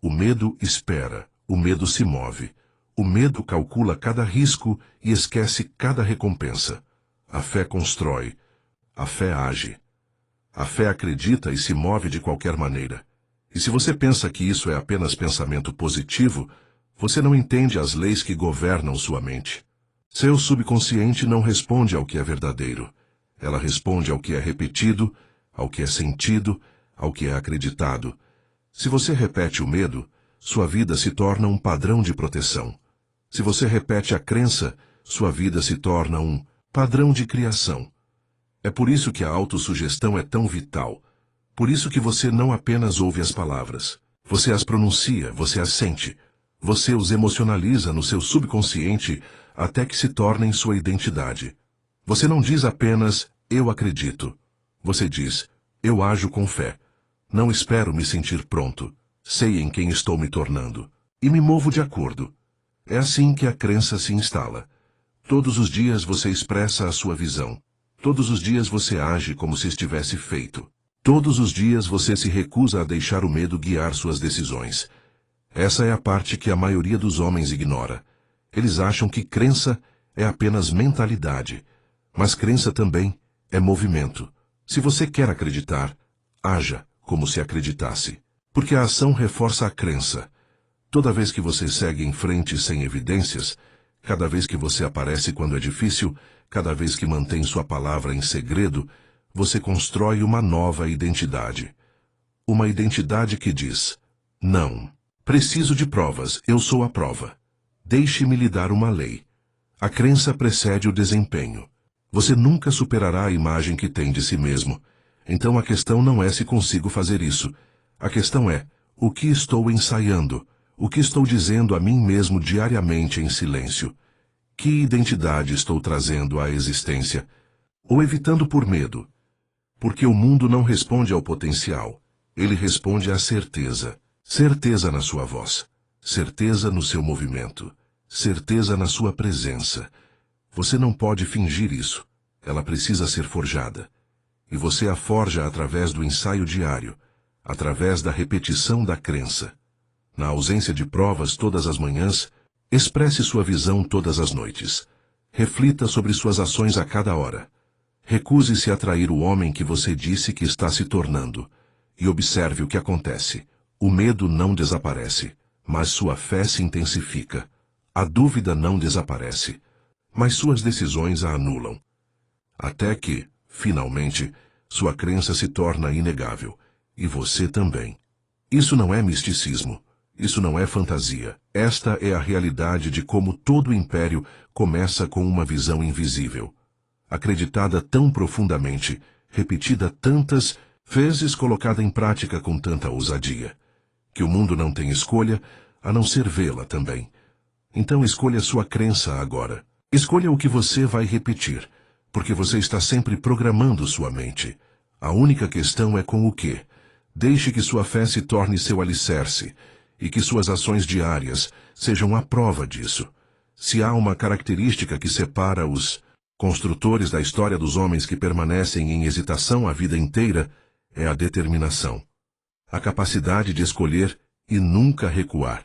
O medo espera, o medo se move. O medo calcula cada risco e esquece cada recompensa. A fé constrói. A fé age. A fé acredita e se move de qualquer maneira. E se você pensa que isso é apenas pensamento positivo, você não entende as leis que governam sua mente. Seu subconsciente não responde ao que é verdadeiro. Ela responde ao que é repetido, ao que é sentido, ao que é acreditado. Se você repete o medo, sua vida se torna um padrão de proteção. Se você repete a crença, sua vida se torna um padrão de criação. É por isso que a autossugestão é tão vital. Por isso que você não apenas ouve as palavras. Você as pronuncia, você as sente. Você os emocionaliza no seu subconsciente até que se tornem sua identidade. Você não diz apenas, eu acredito. Você diz, eu ajo com fé. Não espero me sentir pronto. Sei em quem estou me tornando. E me movo de acordo. É assim que a crença se instala. Todos os dias você expressa a sua visão. Todos os dias você age como se estivesse feito. Todos os dias você se recusa a deixar o medo guiar suas decisões. Essa é a parte que a maioria dos homens ignora. Eles acham que crença é apenas mentalidade. Mas crença também é movimento. Se você quer acreditar, haja como se acreditasse. Porque a ação reforça a crença. Toda vez que você segue em frente sem evidências, cada vez que você aparece quando é difícil, cada vez que mantém sua palavra em segredo, você constrói uma nova identidade. Uma identidade que diz, não, preciso de provas, eu sou a prova. Deixe-me lhe dar uma lei. A crença precede o desempenho. Você nunca superará a imagem que tem de si mesmo. Então a questão não é se consigo fazer isso. A questão é, o que estou ensaiando? O que estou dizendo a mim mesmo diariamente em silêncio? Que identidade estou trazendo à existência? Ou evitando por medo? Porque o mundo não responde ao potencial. Ele responde à certeza. Certeza na sua voz. Certeza no seu movimento. Certeza na sua presença. Você não pode fingir isso. Ela precisa ser forjada. E você a forja através do ensaio diário, através da repetição da crença. Na ausência de provas todas as manhãs, expresse sua visão todas as noites. Reflita sobre suas ações a cada hora. Recuse-se a trair o homem que você disse que está se tornando. E observe o que acontece. O medo não desaparece, mas sua fé se intensifica. A dúvida não desaparece, mas suas decisões a anulam. Até que, finalmente, sua crença se torna inegável. E você também. Isso não é misticismo. Isso não é fantasia. Esta é a realidade de como todo império começa com uma visão invisível. Acreditada tão profundamente, repetida tantas vezes, colocada em prática com tanta ousadia, que o mundo não tem escolha a não ser vê-la também. Então escolha sua crença agora. Escolha o que você vai repetir, porque você está sempre programando sua mente. A única questão é com o quê. Deixe que sua fé se torne seu alicerce, e que suas ações diárias sejam a prova disso. Se há uma característica que separa os construtores da história dos homens que permanecem em hesitação a vida inteira, é a determinação. A capacidade de escolher e nunca recuar.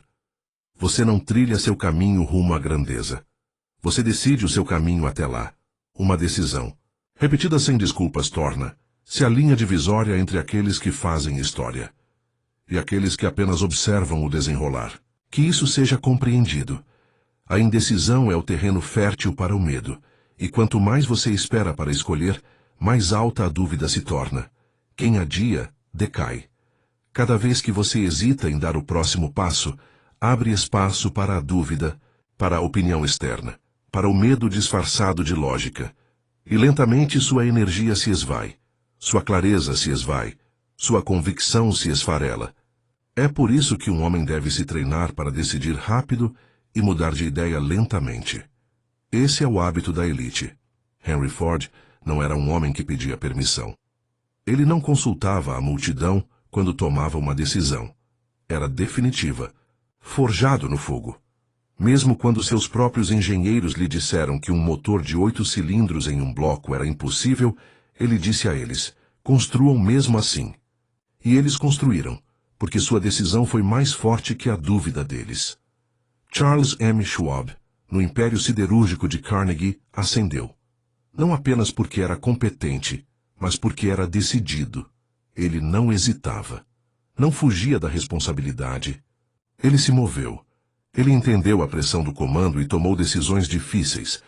Você não trilha seu caminho rumo à grandeza. Você decide o seu caminho até lá. Uma decisão. Repetida sem desculpas torna-se a linha divisória entre aqueles que fazem história e aqueles que apenas observam o desenrolar. Que isso seja compreendido. A indecisão é o terreno fértil para o medo, e quanto mais você espera para escolher, mais alta a dúvida se torna. Quem adia, decai. Cada vez que você hesita em dar o próximo passo, abre espaço para a dúvida, para a opinião externa, para o medo disfarçado de lógica. E lentamente sua energia se esvai, sua clareza se esvai, sua convicção se esfarela. É por isso que um homem deve se treinar para decidir rápido e mudar de ideia lentamente. Esse é o hábito da elite. Henry Ford não era um homem que pedia permissão. Ele não consultava a multidão quando tomava uma decisão. Era definitiva, forjado no fogo. Mesmo quando seus próprios engenheiros lhe disseram que um motor de 8 cilindros em um bloco era impossível, ele disse a eles, construam mesmo assim. E eles construíram, porque sua decisão foi mais forte que a dúvida deles. Charles M. Schwab, no Império Siderúrgico de Carnegie, ascendeu. Não apenas porque era competente, mas porque era decidido. Ele não hesitava. Não fugia da responsabilidade. Ele se moveu. Ele entendeu a pressão do comando e tomou decisões difíceis.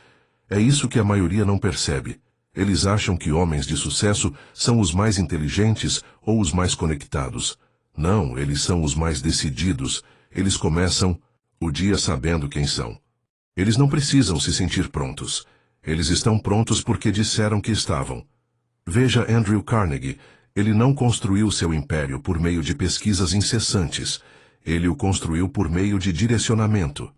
É isso que a maioria não percebe. Eles acham que homens de sucesso são os mais inteligentes ou os mais conectados. Não, eles são os mais decididos. Eles começam o dia sabendo quem são. Eles não precisam se sentir prontos. Eles estão prontos porque disseram que estavam. Veja Andrew Carnegie. Ele não construiu seu império por meio de pesquisas incessantes. Ele o construiu por meio de direcionamento.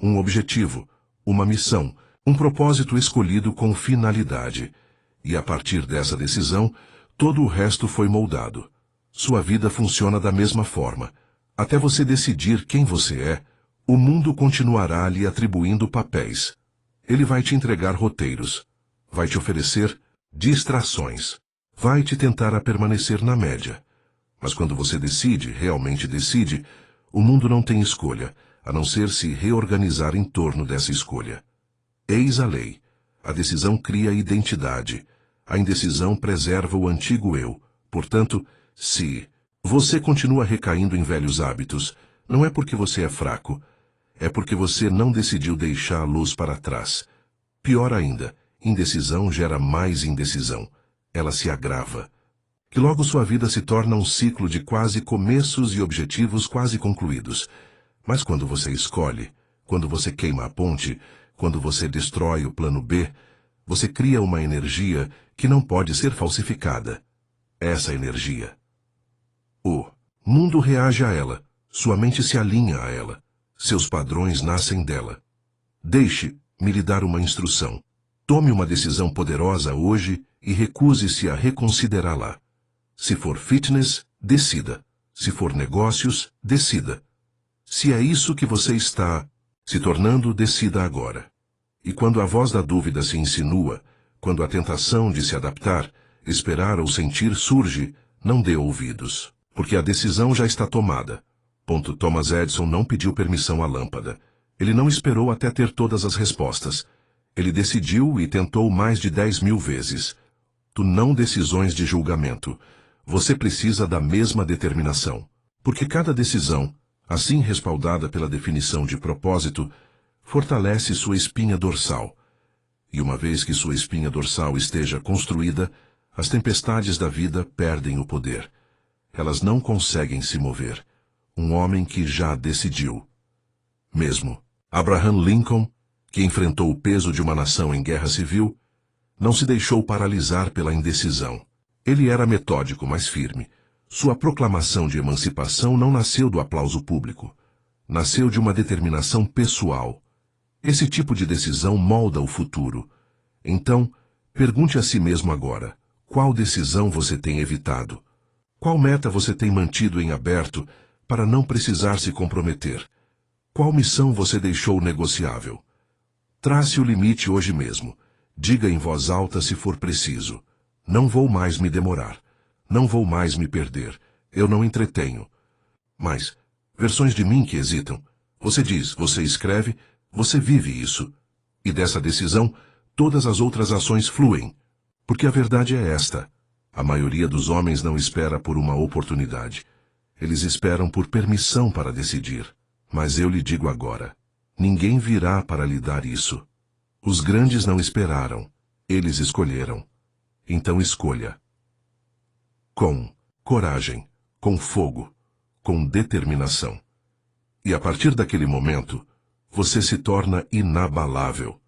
Um objetivo, uma missão, um propósito escolhido com finalidade. E a partir dessa decisão, todo o resto foi moldado. Sua vida funciona da mesma forma. Até você decidir quem você é, o mundo continuará lhe atribuindo papéis. Ele vai te entregar roteiros. Vai te oferecer distrações. Vai te tentar a permanecer na média. Mas quando você decide, realmente decide, o mundo não tem escolha, a não ser se reorganizar em torno dessa escolha. Eis a lei. A decisão cria identidade. A indecisão preserva o antigo eu. Portanto, se você continua recaindo em velhos hábitos, não é porque você é fraco, é porque você não decidiu deixar a luz para trás. Pior ainda, indecisão gera mais indecisão. Ela se agrava. Que logo sua vida se torna um ciclo de quase começos e objetivos quase concluídos. Mas quando você escolhe, quando você queima a ponte, quando você destrói o plano B, você cria uma energia que não pode ser falsificada. Essa energia. O mundo reage a ela, sua mente se alinha a ela, seus padrões nascem dela. Deixe-me lhe dar uma instrução. Tome uma decisão poderosa hoje e recuse-se a reconsiderá-la. Se for fitness, decida. Se for negócios, decida. Se é isso que você está se tornando, decida agora. E quando a voz da dúvida se insinua, quando a tentação de se adaptar, esperar ou sentir surge, não dê ouvidos, porque a decisão já está tomada. Thomas Edison não pediu permissão à lâmpada. Ele não esperou até ter todas as respostas. Ele decidiu e tentou mais de 10.000 vezes. Não decisões de julgamento. Você precisa da mesma determinação. Porque cada decisão, assim respaldada pela definição de propósito, fortalece sua espinha dorsal. E uma vez que sua espinha dorsal esteja construída, as tempestades da vida perdem o poder. Elas não conseguem se mover. Um homem que já decidiu. Mesmo Abraham Lincoln, que enfrentou o peso de uma nação em guerra civil, não se deixou paralisar pela indecisão. Ele era metódico, mas firme. Sua proclamação de emancipação não nasceu do aplauso público. Nasceu de uma determinação pessoal. Esse tipo de decisão molda o futuro. Então, pergunte a si mesmo agora, qual decisão você tem evitado? Qual meta você tem mantido em aberto para não precisar se comprometer. Qual missão você deixou negociável? Trace o limite hoje mesmo. Diga em voz alta se for preciso. Não vou mais me demorar. Não vou mais me perder. Eu não entretenho. Mas, versões de mim que hesitam. Você diz, você escreve, você vive isso. E dessa decisão, todas as outras ações fluem. Porque a verdade é esta. A maioria dos homens não espera por uma oportunidade. Eles esperam por permissão para decidir. Mas eu lhe digo agora, ninguém virá para lhe dar isso. Os grandes não esperaram, eles escolheram. Então escolha. Com coragem, com fogo, com determinação. E a partir daquele momento, você se torna inabalável.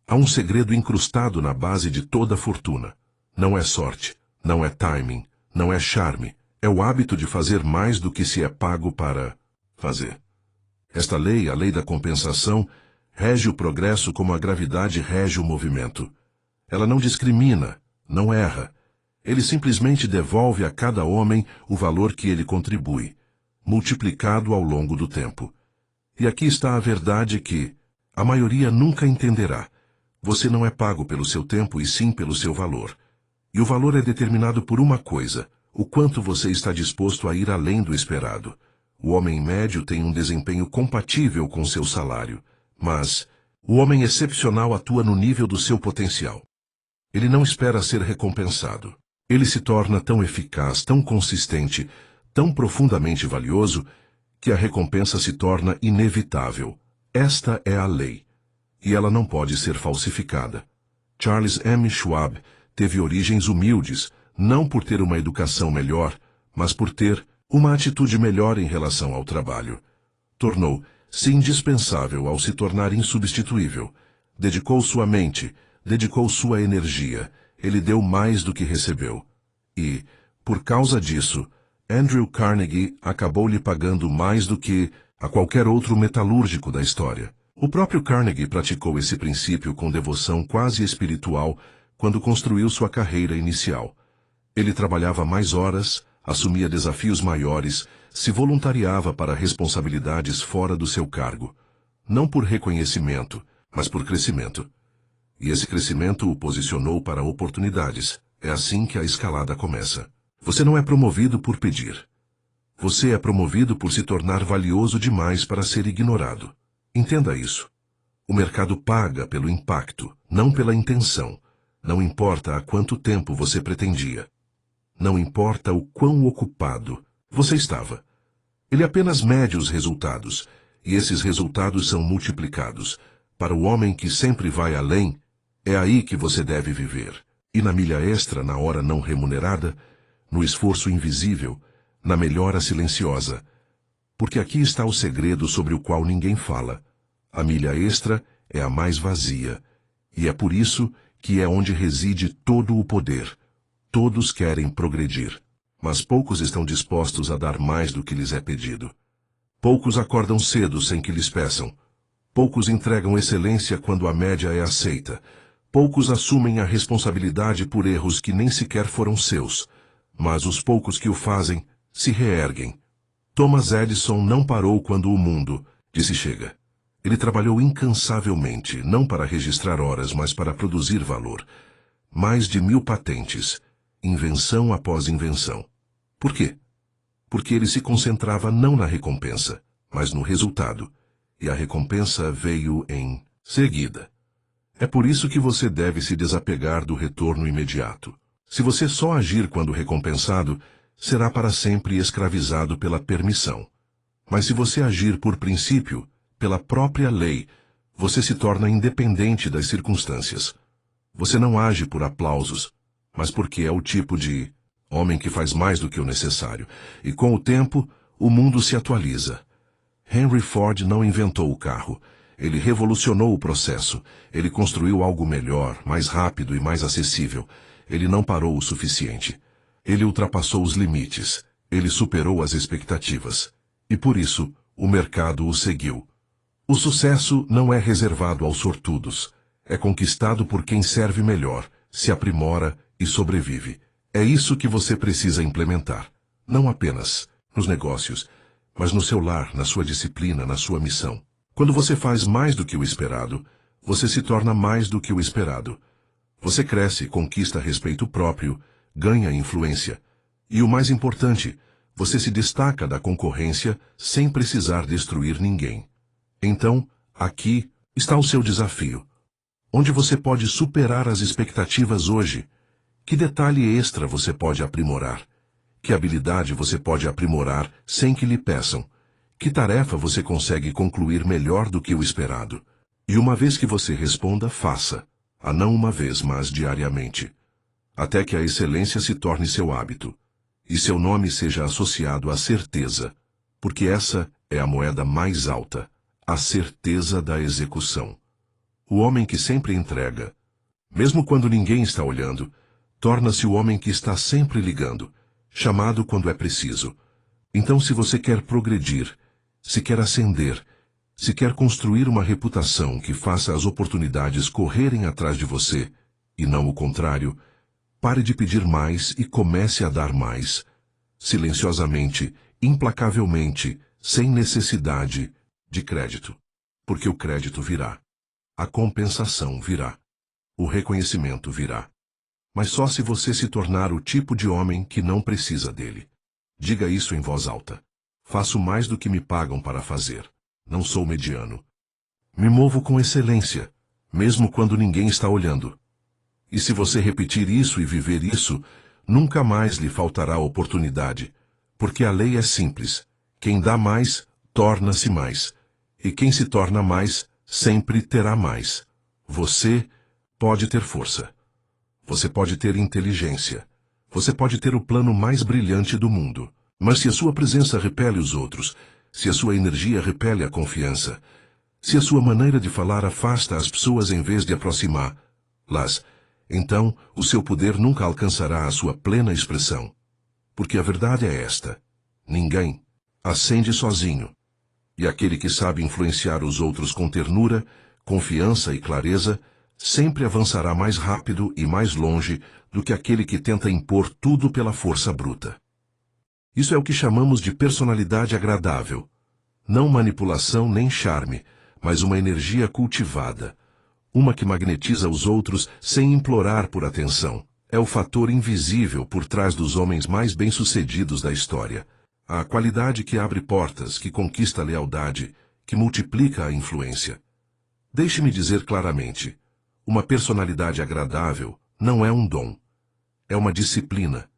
Há um segredo incrustado na base de toda fortuna. Não é sorte, não é timing, não é charme. É o hábito de fazer mais do que se é pago para fazer. Esta lei, a lei da compensação, rege o progresso como a gravidade rege o movimento. Ela não discrimina, não erra. Ele simplesmente devolve a cada homem o valor que ele contribui, multiplicado ao longo do tempo. E aqui está a verdade que a maioria nunca entenderá. Você não é pago pelo seu tempo e sim pelo seu valor. E o valor é determinado por uma coisa, o quanto você está disposto a ir além do esperado. O homem médio tem um desempenho compatível com seu salário, mas o homem excepcional atua no nível do seu potencial. Ele não espera ser recompensado. Ele se torna tão eficaz, tão consistente, tão profundamente valioso, que a recompensa se torna inevitável. Esta é a lei, e ela não pode ser falsificada. Charles M. Schwab teve origens humildes, não por ter uma educação melhor, mas por ter uma atitude melhor em relação ao trabalho. Tornou-se indispensável ao se tornar insubstituível. Dedicou sua mente, dedicou sua energia. Ele deu mais do que recebeu. E, por causa disso, Andrew Carnegie acabou lhe pagando mais do que a qualquer outro metalúrgico da história. O próprio Carnegie praticou esse princípio com devoção quase espiritual quando construiu sua carreira inicial. Ele trabalhava mais horas, assumia desafios maiores, se voluntariava para responsabilidades fora do seu cargo. Não por reconhecimento, mas por crescimento. E esse crescimento o posicionou para oportunidades. É assim que a escalada começa. Você não é promovido por pedir. Você é promovido por se tornar valioso demais para ser ignorado. Entenda isso. O mercado paga pelo impacto, não pela intenção. Não importa há quanto tempo você pretendia. Não importa o quão ocupado você estava. Ele apenas mede os resultados, e esses resultados são multiplicados. Para o homem que sempre vai além, é aí que você deve viver. E na milha extra, na hora não remunerada, no esforço invisível, na melhora silenciosa. Porque aqui está o segredo sobre o qual ninguém fala. A milha extra é a mais vazia, e é por isso que é onde reside todo o poder. Todos querem progredir, mas poucos estão dispostos a dar mais do que lhes é pedido. Poucos acordam cedo sem que lhes peçam. Poucos entregam excelência quando a média é aceita. Poucos assumem a responsabilidade por erros que nem sequer foram seus, mas os poucos que o fazem se reerguem. Thomas Edison não parou quando o mundo disse chega. Ele trabalhou incansavelmente, não para registrar horas, mas para produzir valor. Mais de 1000 patentes, invenção após invenção. Por quê? Porque ele se concentrava não na recompensa, mas no resultado. E a recompensa veio em seguida. É por isso que você deve se desapegar do retorno imediato. Se você só agir quando recompensado, será para sempre escravizado pela permissão. Mas se você agir por princípio, pela própria lei, você se torna independente das circunstâncias. Você não age por aplausos, mas porque é o tipo de homem que faz mais do que o necessário. E com o tempo, o mundo se atualiza. Henry Ford não inventou o carro. Ele revolucionou o processo. Ele construiu algo melhor, mais rápido e mais acessível. Ele não parou o suficiente. Ele ultrapassou os limites. Ele superou as expectativas. E por isso, o mercado o seguiu. O sucesso não é reservado aos sortudos. É conquistado por quem serve melhor, se aprimora e sobrevive. É isso que você precisa implementar. Não apenas nos negócios, mas no seu lar, na sua disciplina, na sua missão. Quando você faz mais do que o esperado, você se torna mais do que o esperado. Você cresce, conquista respeito próprio, ganha influência. E o mais importante, você se destaca da concorrência sem precisar destruir ninguém. Então, aqui está o seu desafio. Onde você pode superar as expectativas hoje? Que detalhe extra você pode aprimorar? Que habilidade você pode aprimorar sem que lhe peçam? Que tarefa você consegue concluir melhor do que o esperado? E uma vez que você responda, faça. A não uma vez, mas diariamente. Até que a excelência se torne seu hábito. E seu nome seja associado à certeza. Porque essa é a moeda mais alta. A certeza da execução. O homem que sempre entrega, mesmo quando ninguém está olhando, torna-se o homem que está sempre ligando, chamado quando é preciso. Então, se você quer progredir, se quer ascender, se quer construir uma reputação que faça as oportunidades correrem atrás de você, e não o contrário, pare de pedir mais e comece a dar mais. Silenciosamente, implacavelmente, sem necessidade de crédito. Porque o crédito virá. A compensação virá. O reconhecimento virá. Mas só se você se tornar o tipo de homem que não precisa dele. Diga isso em voz alta. Faço mais do que me pagam para fazer. Não sou mediano. Me movo com excelência, mesmo quando ninguém está olhando. E se você repetir isso e viver isso, nunca mais lhe faltará oportunidade, porque a lei é simples. Quem dá mais, torna-se mais. E quem se torna mais, sempre terá mais. Você pode ter força. Você pode ter inteligência. Você pode ter o plano mais brilhante do mundo. Mas se a sua presença repele os outros, se a sua energia repele a confiança, se a sua maneira de falar afasta as pessoas em vez de aproximá-las, então o seu poder nunca alcançará a sua plena expressão. Porque a verdade é esta: ninguém ascende sozinho. E aquele que sabe influenciar os outros com ternura, confiança e clareza, sempre avançará mais rápido e mais longe do que aquele que tenta impor tudo pela força bruta. Isso é o que chamamos de personalidade agradável. Não manipulação nem charme, mas uma energia cultivada. Uma que magnetiza os outros sem implorar por atenção. É o fator invisível por trás dos homens mais bem-sucedidos da história. A qualidade que abre portas, que conquista a lealdade, que multiplica a influência. Deixe-me dizer claramente, uma personalidade agradável não é um dom. É uma disciplina.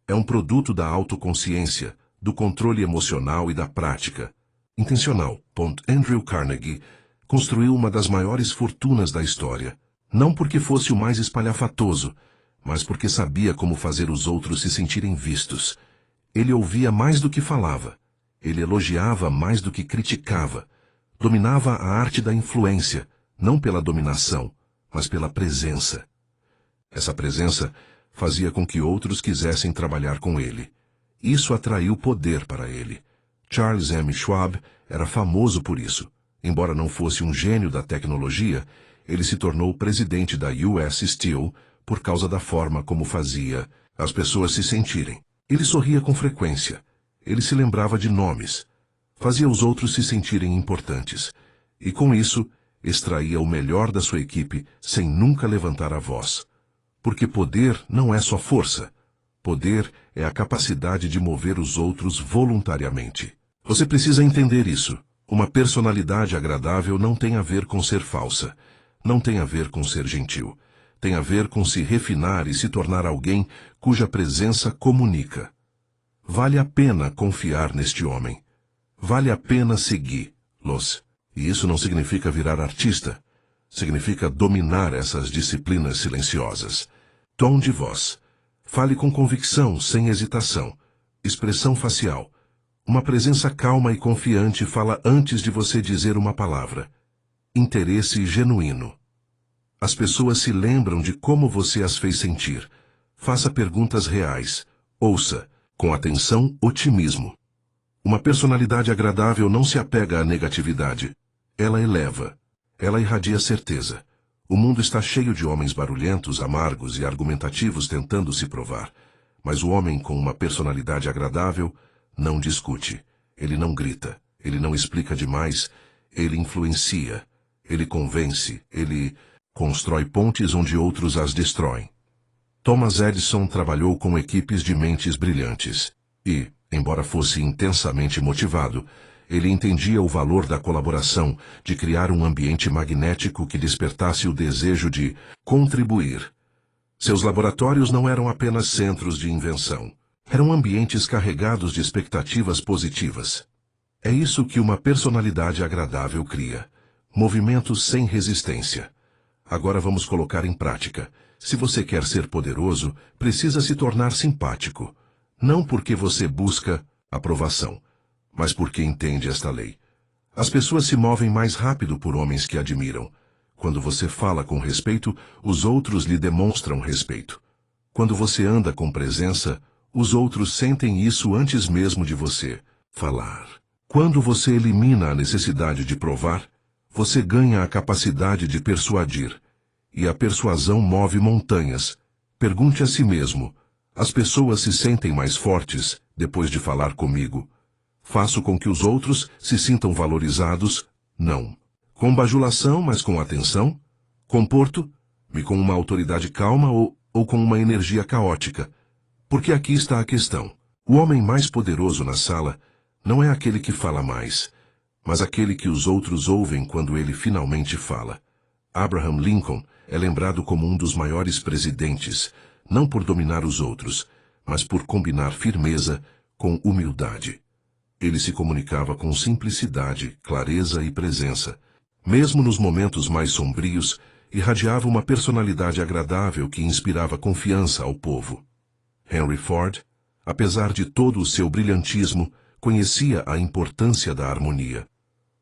É um produto da autoconsciência, do controle emocional e da prática. Intencional. Andrew Carnegie construiu uma das maiores fortunas da história. Não porque fosse o mais espalhafatoso, mas porque sabia como fazer os outros se sentirem vistos. Ele ouvia mais do que falava. Ele elogiava mais do que criticava. Dominava a arte da influência, não pela dominação, mas pela presença. Essa presença fazia com que outros quisessem trabalhar com ele. Isso atraiu poder para ele. Charles M. Schwab era famoso por isso. Embora não fosse um gênio da tecnologia, ele se tornou presidente da US Steel por causa da forma como fazia as pessoas se sentirem. Ele sorria com frequência. Ele se lembrava de nomes. Fazia os outros se sentirem importantes. E com isso, extraía o melhor da sua equipe sem nunca levantar a voz. Porque poder não é só força. Poder é a capacidade de mover os outros voluntariamente. Você precisa entender isso. Uma personalidade agradável não tem a ver com ser falsa. Não tem a ver com ser gentil. Tem a ver com se refinar e se tornar alguém cuja presença comunica. Vale a pena confiar neste homem. Vale a pena segui-los. E isso não significa virar artista. Significa dominar essas disciplinas silenciosas. Tom de voz. Fale com convicção, sem hesitação. Expressão facial. Uma presença calma e confiante fala antes de você dizer uma palavra. Interesse genuíno. As pessoas se lembram de como você as fez sentir. Faça perguntas reais. Ouça, com atenção, otimismo. Uma personalidade agradável não se apega à negatividade. Ela eleva. Ela irradia certeza. O mundo está cheio de homens barulhentos, amargos e argumentativos tentando se provar. Mas o homem com uma personalidade agradável não discute. Ele não grita, ele não explica demais, ele influencia, ele convence, ele constrói pontes onde outros as destroem. Thomas Edison trabalhou com equipes de mentes brilhantes e, embora fosse intensamente motivado, ele entendia o valor da colaboração, de criar um ambiente magnético que despertasse o desejo de contribuir. Seus laboratórios não eram apenas centros de invenção. Eram ambientes carregados de expectativas positivas. É isso que uma personalidade agradável cria. Movimentos sem resistência. Agora vamos colocar em prática. Se você quer ser poderoso, precisa se tornar simpático. Não porque você busca aprovação, mas porque entende esta lei. As pessoas se movem mais rápido por homens que admiram. Quando você fala com respeito, os outros lhe demonstram respeito. Quando você anda com presença, os outros sentem isso antes mesmo de você falar. Quando você elimina a necessidade de provar, você ganha a capacidade de persuadir. E a persuasão move montanhas. Pergunte a si mesmo: as pessoas se sentem mais fortes depois de falar comigo? Faço com que os outros se sintam valorizados? Não. Com bajulação, mas com atenção? Comporto-me com uma autoridade calma ou com uma energia caótica? Porque aqui está a questão. O homem mais poderoso na sala não é aquele que fala mais, mas aquele que os outros ouvem quando ele finalmente fala. Abraham Lincoln é lembrado como um dos maiores presidentes, não por dominar os outros, mas por combinar firmeza com humildade. Ele se comunicava com simplicidade, clareza e presença. Mesmo nos momentos mais sombrios, irradiava uma personalidade agradável que inspirava confiança ao povo. Henry Ford, apesar de todo o seu brilhantismo, conhecia a importância da harmonia.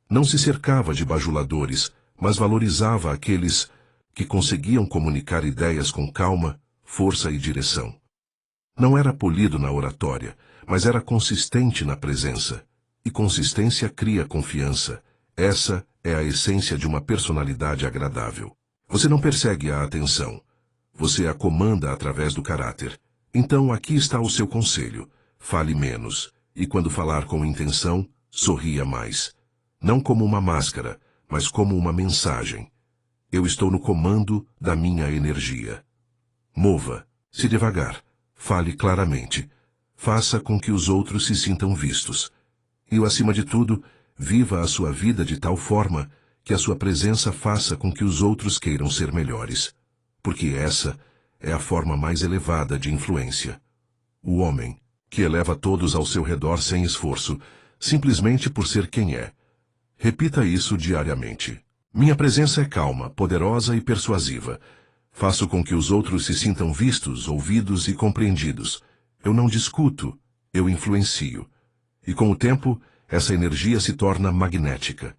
Não se cercava de bajuladores, mas valorizava aqueles que conseguiam comunicar ideias com calma, força e direção. Não era polido na oratória, mas era consistente na presença. E consistência cria confiança. Essa é a essência de uma personalidade agradável. Você não persegue a atenção. Você a comanda através do caráter. Então aqui está o seu conselho. Fale menos. E quando falar com intenção, sorria mais. Não como uma máscara, mas como uma mensagem. Eu estou no comando da minha energia. Mova-se devagar. Fale claramente. Faça com que os outros se sintam vistos. E, acima de tudo, viva a sua vida de tal forma que a sua presença faça com que os outros queiram ser melhores. Porque essa é a forma mais elevada de influência. O homem, que eleva todos ao seu redor sem esforço, simplesmente por ser quem é. Repita isso diariamente. Minha presença é calma, poderosa e persuasiva. Faço com que os outros se sintam vistos, ouvidos e compreendidos. Eu não discuto, eu influencio. E com o tempo, essa energia se torna magnética.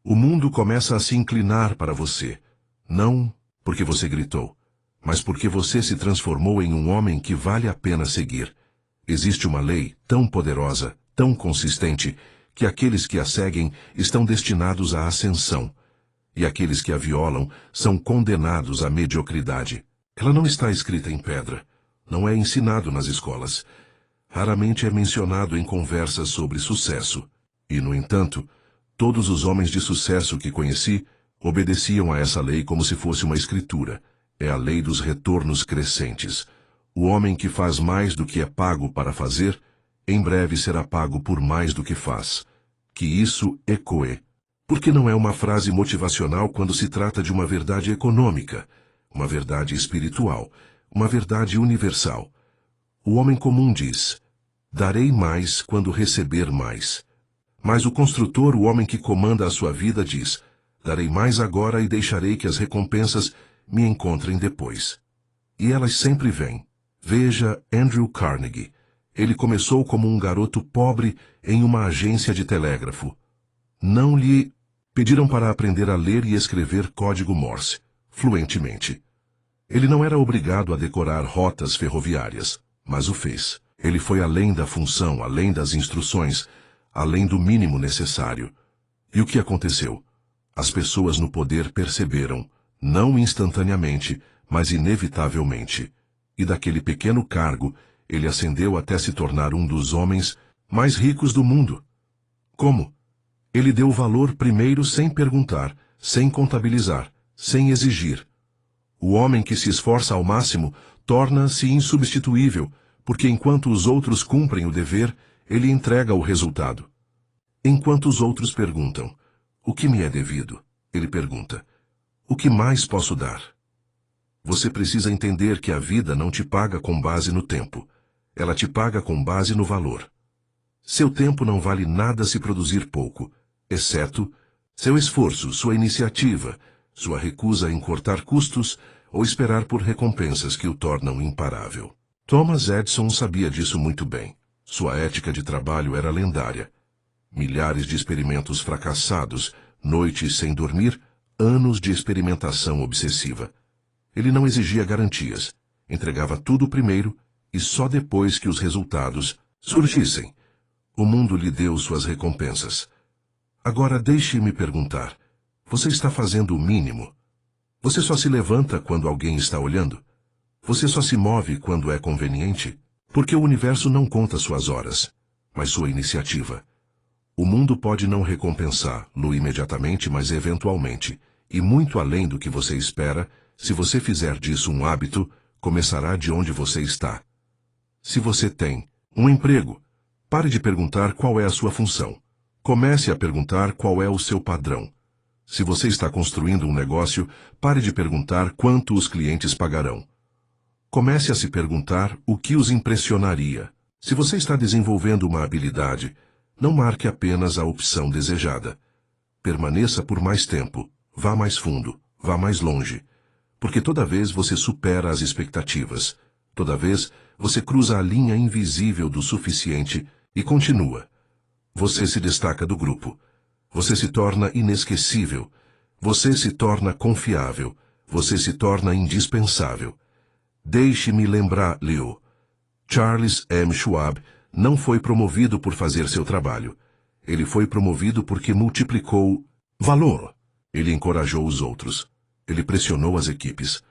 O mundo começa a se inclinar para você. Não porque você gritou, mas porque você se transformou em um homem que vale a pena seguir. Existe uma lei tão poderosa, tão consistente, que aqueles que a seguem estão destinados à ascensão. E aqueles que a violam são condenados à mediocridade. Ela não está escrita em pedra. Não é ensinado nas escolas. Raramente é mencionado em conversas sobre sucesso. E, no entanto, todos os homens de sucesso que conheci obedeciam a essa lei como se fosse uma escritura. É a lei dos retornos crescentes. O homem que faz mais do que é pago para fazer, em breve será pago por mais do que faz. Que isso ecoe. Porque não é uma frase motivacional quando se trata de uma verdade econômica, uma verdade espiritual, uma verdade universal. O homem comum diz: darei mais quando receber mais. Mas o construtor, o homem que comanda a sua vida, diz: darei mais agora e deixarei que as recompensas me encontrem depois. E elas sempre vêm. Veja Andrew Carnegie. Ele começou como um garoto pobre em uma agência de telégrafo. Não lhe pediram para aprender a ler e escrever código Morse, fluentemente. Ele não era obrigado a decorar rotas ferroviárias, mas o fez. Ele foi além da função, além das instruções, além do mínimo necessário. E o que aconteceu? As pessoas no poder perceberam, não instantaneamente, mas inevitavelmente. E daquele pequeno cargo, ele ascendeu até se tornar um dos homens mais ricos do mundo. Como? Ele deu valor primeiro sem perguntar, sem contabilizar, sem exigir. O homem que se esforça ao máximo torna-se insubstituível, porque enquanto os outros cumprem o dever, ele entrega o resultado. Enquanto os outros perguntam, o que me é devido? Ele pergunta, o que mais posso dar? Você precisa entender que a vida não te paga com base no tempo. Ela te paga com base no valor. Seu tempo não vale nada se produzir pouco, exceto seu esforço, sua iniciativa, sua recusa em cortar custos ou esperar por recompensas que o tornam imparável. Thomas Edison sabia disso muito bem. Sua ética de trabalho era lendária. Milhares de experimentos fracassados, noites sem dormir, anos de experimentação obsessiva. Ele não exigia garantias, entregava tudo primeiro e só depois que os resultados surgissem. O mundo lhe deu suas recompensas. Agora deixe-me perguntar, você está fazendo o mínimo? Você só se levanta quando alguém está olhando? Você só se move quando é conveniente? Porque o universo não conta suas horas, mas sua iniciativa. O mundo pode não recompensá-lo imediatamente, mas eventualmente, e muito além do que você espera, se você fizer disso um hábito, começará de onde você está. Se você tem um emprego, pare de perguntar qual é a sua função. Comece a perguntar qual é o seu padrão. Se você está construindo um negócio, pare de perguntar quanto os clientes pagarão. Comece a se perguntar o que os impressionaria. Se você está desenvolvendo uma habilidade, não marque apenas a opção desejada. Permaneça por mais tempo, vá mais fundo, vá mais longe. Porque toda vez você supera as expectativas. Toda vez você cruza a linha invisível do suficiente e continua. Você se destaca do grupo. Você se torna inesquecível. Você se torna confiável. Você se torna indispensável. Deixe-me lembrar, Leo. Charles M. Schwab não foi promovido por fazer seu trabalho. Ele foi promovido porque multiplicou valor. Ele encorajou os outros. Ele pressionou as equipes.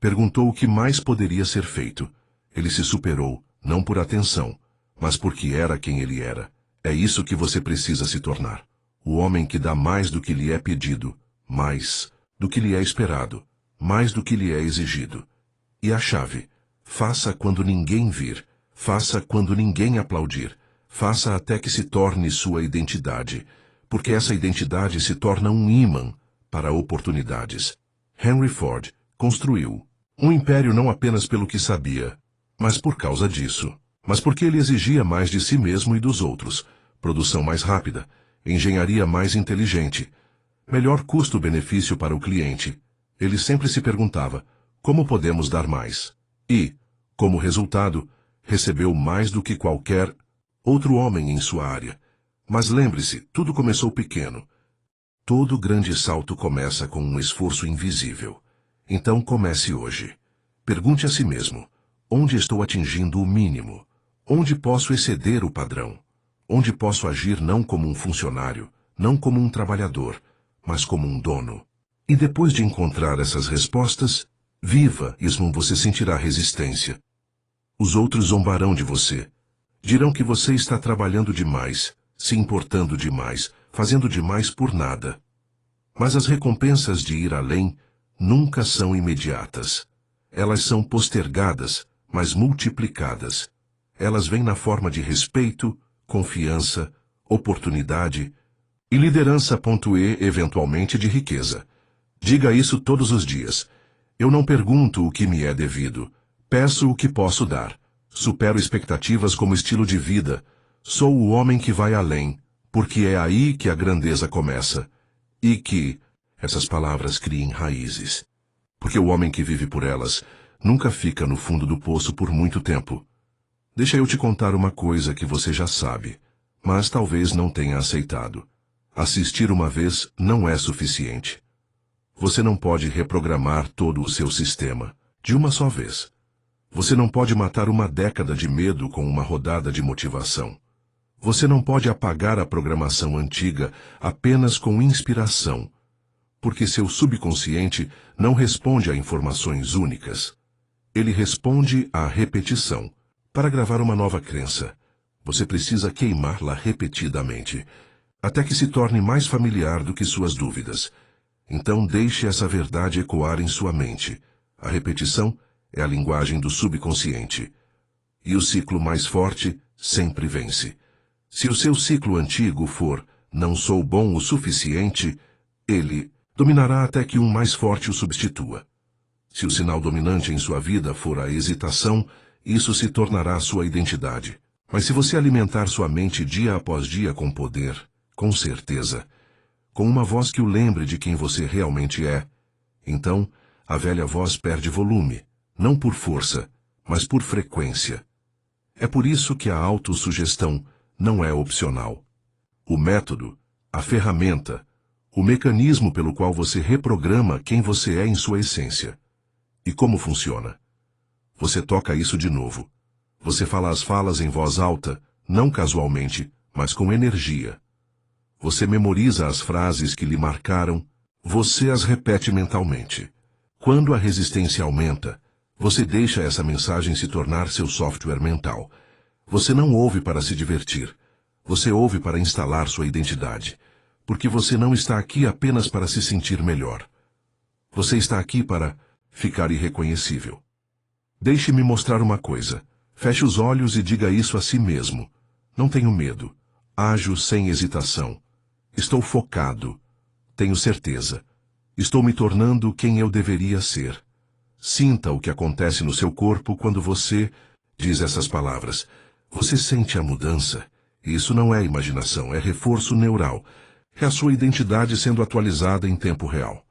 Perguntou o que mais poderia ser feito. Ele se superou, não por atenção, mas porque era quem ele era. É isso que você precisa se tornar. O homem que dá mais do que lhe é pedido, mais do que lhe é esperado, mais do que lhe é exigido. E a chave: faça quando ninguém vir, faça quando ninguém aplaudir, faça até que se torne sua identidade, porque essa identidade se torna um ímã para oportunidades. Henry Ford construiu um império não apenas pelo que sabia, mas por causa disso. Mas porque ele exigia mais de si mesmo e dos outros. Produção mais rápida, engenharia mais inteligente, melhor custo-benefício para o cliente. Ele sempre se perguntava, como podemos dar mais? E, como resultado, recebeu mais do que qualquer outro homem em sua área. Mas lembre-se, tudo começou pequeno. Todo grande salto começa com um esforço invisível. Então comece hoje. Pergunte a si mesmo, onde estou atingindo o mínimo? Onde posso exceder o padrão? Onde posso agir não como um funcionário, não como um trabalhador, mas como um dono? E depois de encontrar essas respostas, viva, ismo você sentirá resistência. Os outros zombarão de você. Dirão que você está trabalhando demais, se importando demais, fazendo demais por nada. Mas as recompensas de ir além nunca são imediatas. Elas são postergadas, mas multiplicadas. Elas vêm na forma de respeito, confiança, oportunidade e liderança. E, eventualmente, de riqueza. Diga isso todos os dias. Eu não pergunto o que me é devido. Peço o que posso dar. Supero expectativas como estilo de vida. Sou o homem que vai além, porque é aí que a grandeza começa. E que essas palavras criem raízes. Porque o homem que vive por elas nunca fica no fundo do poço por muito tempo. Deixa eu te contar uma coisa que você já sabe, mas talvez não tenha aceitado. Assistir uma vez não é suficiente. Você não pode reprogramar todo o seu sistema de uma só vez. Você não pode matar uma década de medo com uma rodada de motivação. Você não pode apagar a programação antiga apenas com inspiração, porque seu subconsciente não responde a informações únicas. Ele responde à repetição. Para gravar uma nova crença, você precisa queimá-la repetidamente. até que se torne mais familiar do que suas dúvidas. Então deixe essa verdade ecoar em sua mente. A repetição é a linguagem do subconsciente. E o ciclo mais forte sempre vence. Se o seu ciclo antigo for "não sou bom o suficiente", ele dominará até que um mais forte o substitua. Se o sinal dominante em sua vida for a hesitação, isso se tornará sua identidade. Mas se você alimentar sua mente dia após dia com poder, com certeza, com uma voz que o lembre de quem você realmente é, então a velha voz perde volume, não por força, mas por frequência. É por isso que a autossugestão não é opcional. O método, a ferramenta, o mecanismo pelo qual você reprograma quem você é em sua essência. E como funciona? Você toca isso de novo. Você fala as falas em voz alta, não casualmente, mas com energia. Você memoriza as frases que lhe marcaram, você as repete mentalmente. Quando a resistência aumenta, você deixa essa mensagem se tornar seu software mental. Você não ouve para se divertir. Você ouve para instalar sua identidade. Porque você não está aqui apenas para se sentir melhor. Você está aqui para ficar irreconhecível. Deixe-me mostrar uma coisa. Feche os olhos e diga isso a si mesmo. Não tenho medo. Ajo sem hesitação. Estou focado. Tenho certeza. Estou me tornando quem eu deveria ser. Sinta o que acontece no seu corpo quando você diz essas palavras. Você sente a mudança. Isso não é imaginação, é reforço neural. É a sua identidade sendo atualizada em tempo real.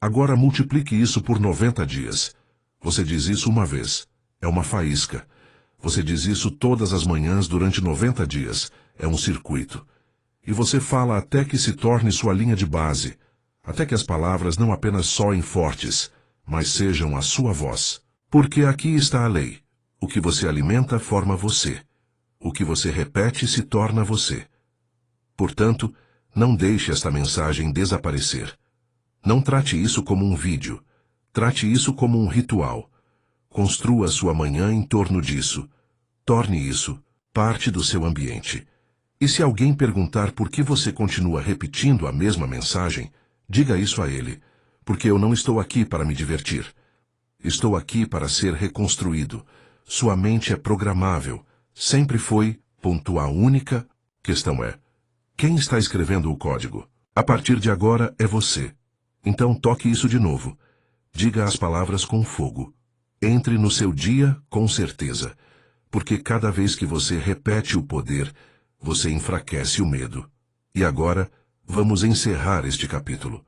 Agora multiplique isso por 90 dias. Você diz isso uma vez. É uma faísca. Você diz isso todas as manhãs durante 90 dias. É um circuito. E você fala até que se torne sua linha de base. Até que as palavras não apenas soem fortes, mas sejam a sua voz. Porque aqui está a lei. O que você alimenta forma você. O que você repete se torna você. Portanto, não deixe esta mensagem desaparecer. Não trate isso como um vídeo. Trate isso como um ritual. Construa sua manhã em torno disso. Torne isso parte do seu ambiente. E se alguém perguntar por que você continua repetindo a mesma mensagem, diga isso a ele, porque eu não estou aqui para me divertir. Estou aqui para ser reconstruído. Sua mente é programável. Sempre foi. A única questão é: quem está escrevendo o código? A partir de agora é você. Então toque isso de novo. Diga as palavras com fogo. Entre no seu dia com certeza. Porque cada vez que você repete o poder, você enfraquece o medo. E agora, vamos encerrar este capítulo.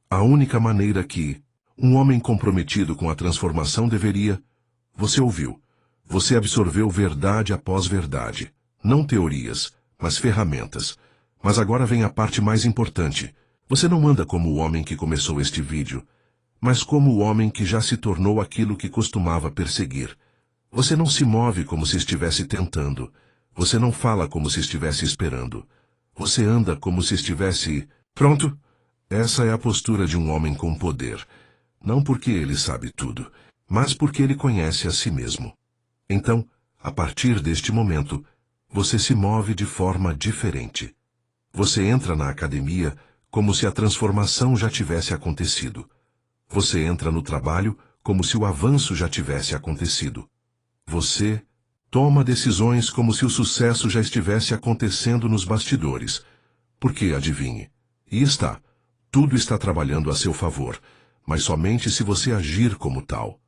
A única maneira que um homem comprometido com a transformação deveria... Você ouviu. Você absorveu verdade após verdade. Não teorias, mas ferramentas. Mas agora vem a parte mais importante. Você não anda como o homem que começou este vídeo, mas como o homem que já se tornou aquilo que costumava perseguir. Você não se move como se estivesse tentando. Você não fala como se estivesse esperando. Você anda como se estivesse... Pronto? Essa é a postura de um homem com poder. Não porque ele sabe tudo, mas porque ele conhece a si mesmo. Então, a partir deste momento, você se move de forma diferente. Você entra na academia como se a transformação já tivesse acontecido. Você entra no trabalho como se o avanço já tivesse acontecido. Você toma decisões como se o sucesso já estivesse acontecendo nos bastidores. Porque, adivinhe, e está, tudo está trabalhando a seu favor, mas somente se você agir como tal.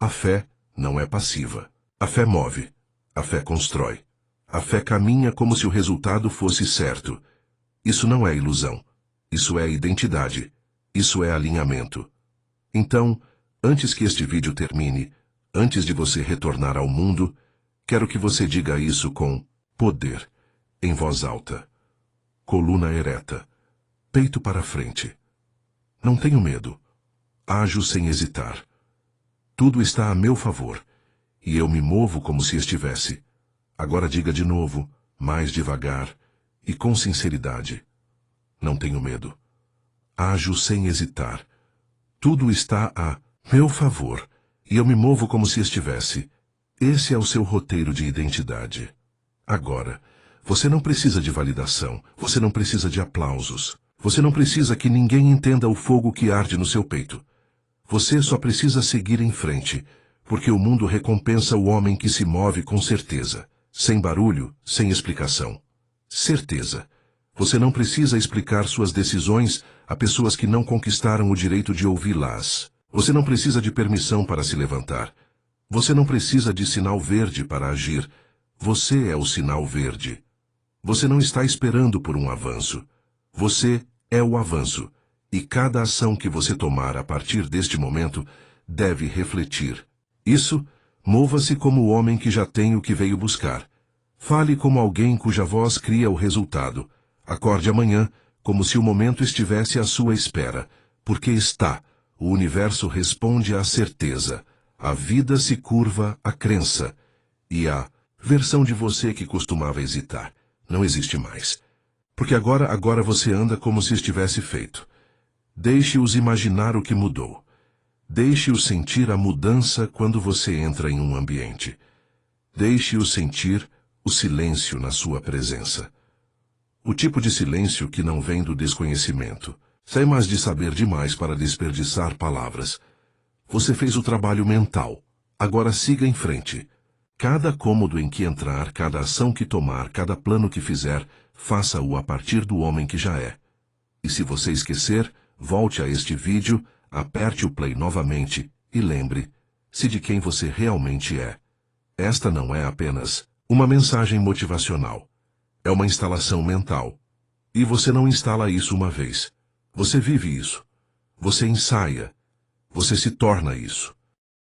A fé não é passiva. A fé move. A fé constrói. A fé caminha como se o resultado fosse certo. Isso não é ilusão. Isso é identidade. Isso é alinhamento. Então, antes que este vídeo termine, antes de você retornar ao mundo, quero que você diga isso com poder, em voz alta. Coluna ereta. Peito para frente. Não tenho medo. Ajo sem hesitar. Tudo está a meu favor, e eu me movo como se estivesse. Agora diga de novo, mais devagar e com sinceridade. Não tenho medo. Ajo sem hesitar. Tudo está a meu favor, e eu me movo como se estivesse. Esse é o seu roteiro de identidade. Agora, Você não precisa de validação, você não precisa de aplausos, você não precisa que ninguém entenda o fogo que arde no seu peito. Você só precisa seguir em frente, porque o mundo recompensa o homem que se move com certeza, sem barulho, sem explicação. Certeza. Você não precisa explicar suas decisões a pessoas que não conquistaram o direito de ouvi-las. Você não precisa de permissão para se levantar. Você não precisa de sinal verde para agir. Você é o sinal verde. Você não está esperando por um avanço. Você é o avanço. E cada ação que você tomar a partir deste momento deve refletir. Isso, mova-se como o homem que já tem o que veio buscar. Fale como alguém cuja voz cria o resultado. Acorde amanhã como se o momento estivesse à sua espera, porque está. O universo responde à certeza. A vida se curva à crença. E a versão de você que costumava hesitar não existe mais. Porque agora você anda como se estivesse feito. Deixe-os imaginar o que mudou. Deixe-os sentir a mudança quando você entra em um ambiente. Deixe-os sentir o silêncio na sua presença. O tipo de silêncio que não vem do desconhecimento. Sei mais de saber demais para desperdiçar palavras. Você fez o trabalho mental. Agora siga em frente. Cada cômodo em que entrar, cada ação que tomar, cada plano que fizer, faça-o a partir do homem que já é. E se você esquecer, volte a este vídeo, aperte o play novamente e lembre-se de quem você realmente é. Esta não é apenas uma mensagem motivacional. É uma instalação mental. E você não instala isso uma vez. Você vive isso. Você ensaia. Você se torna isso.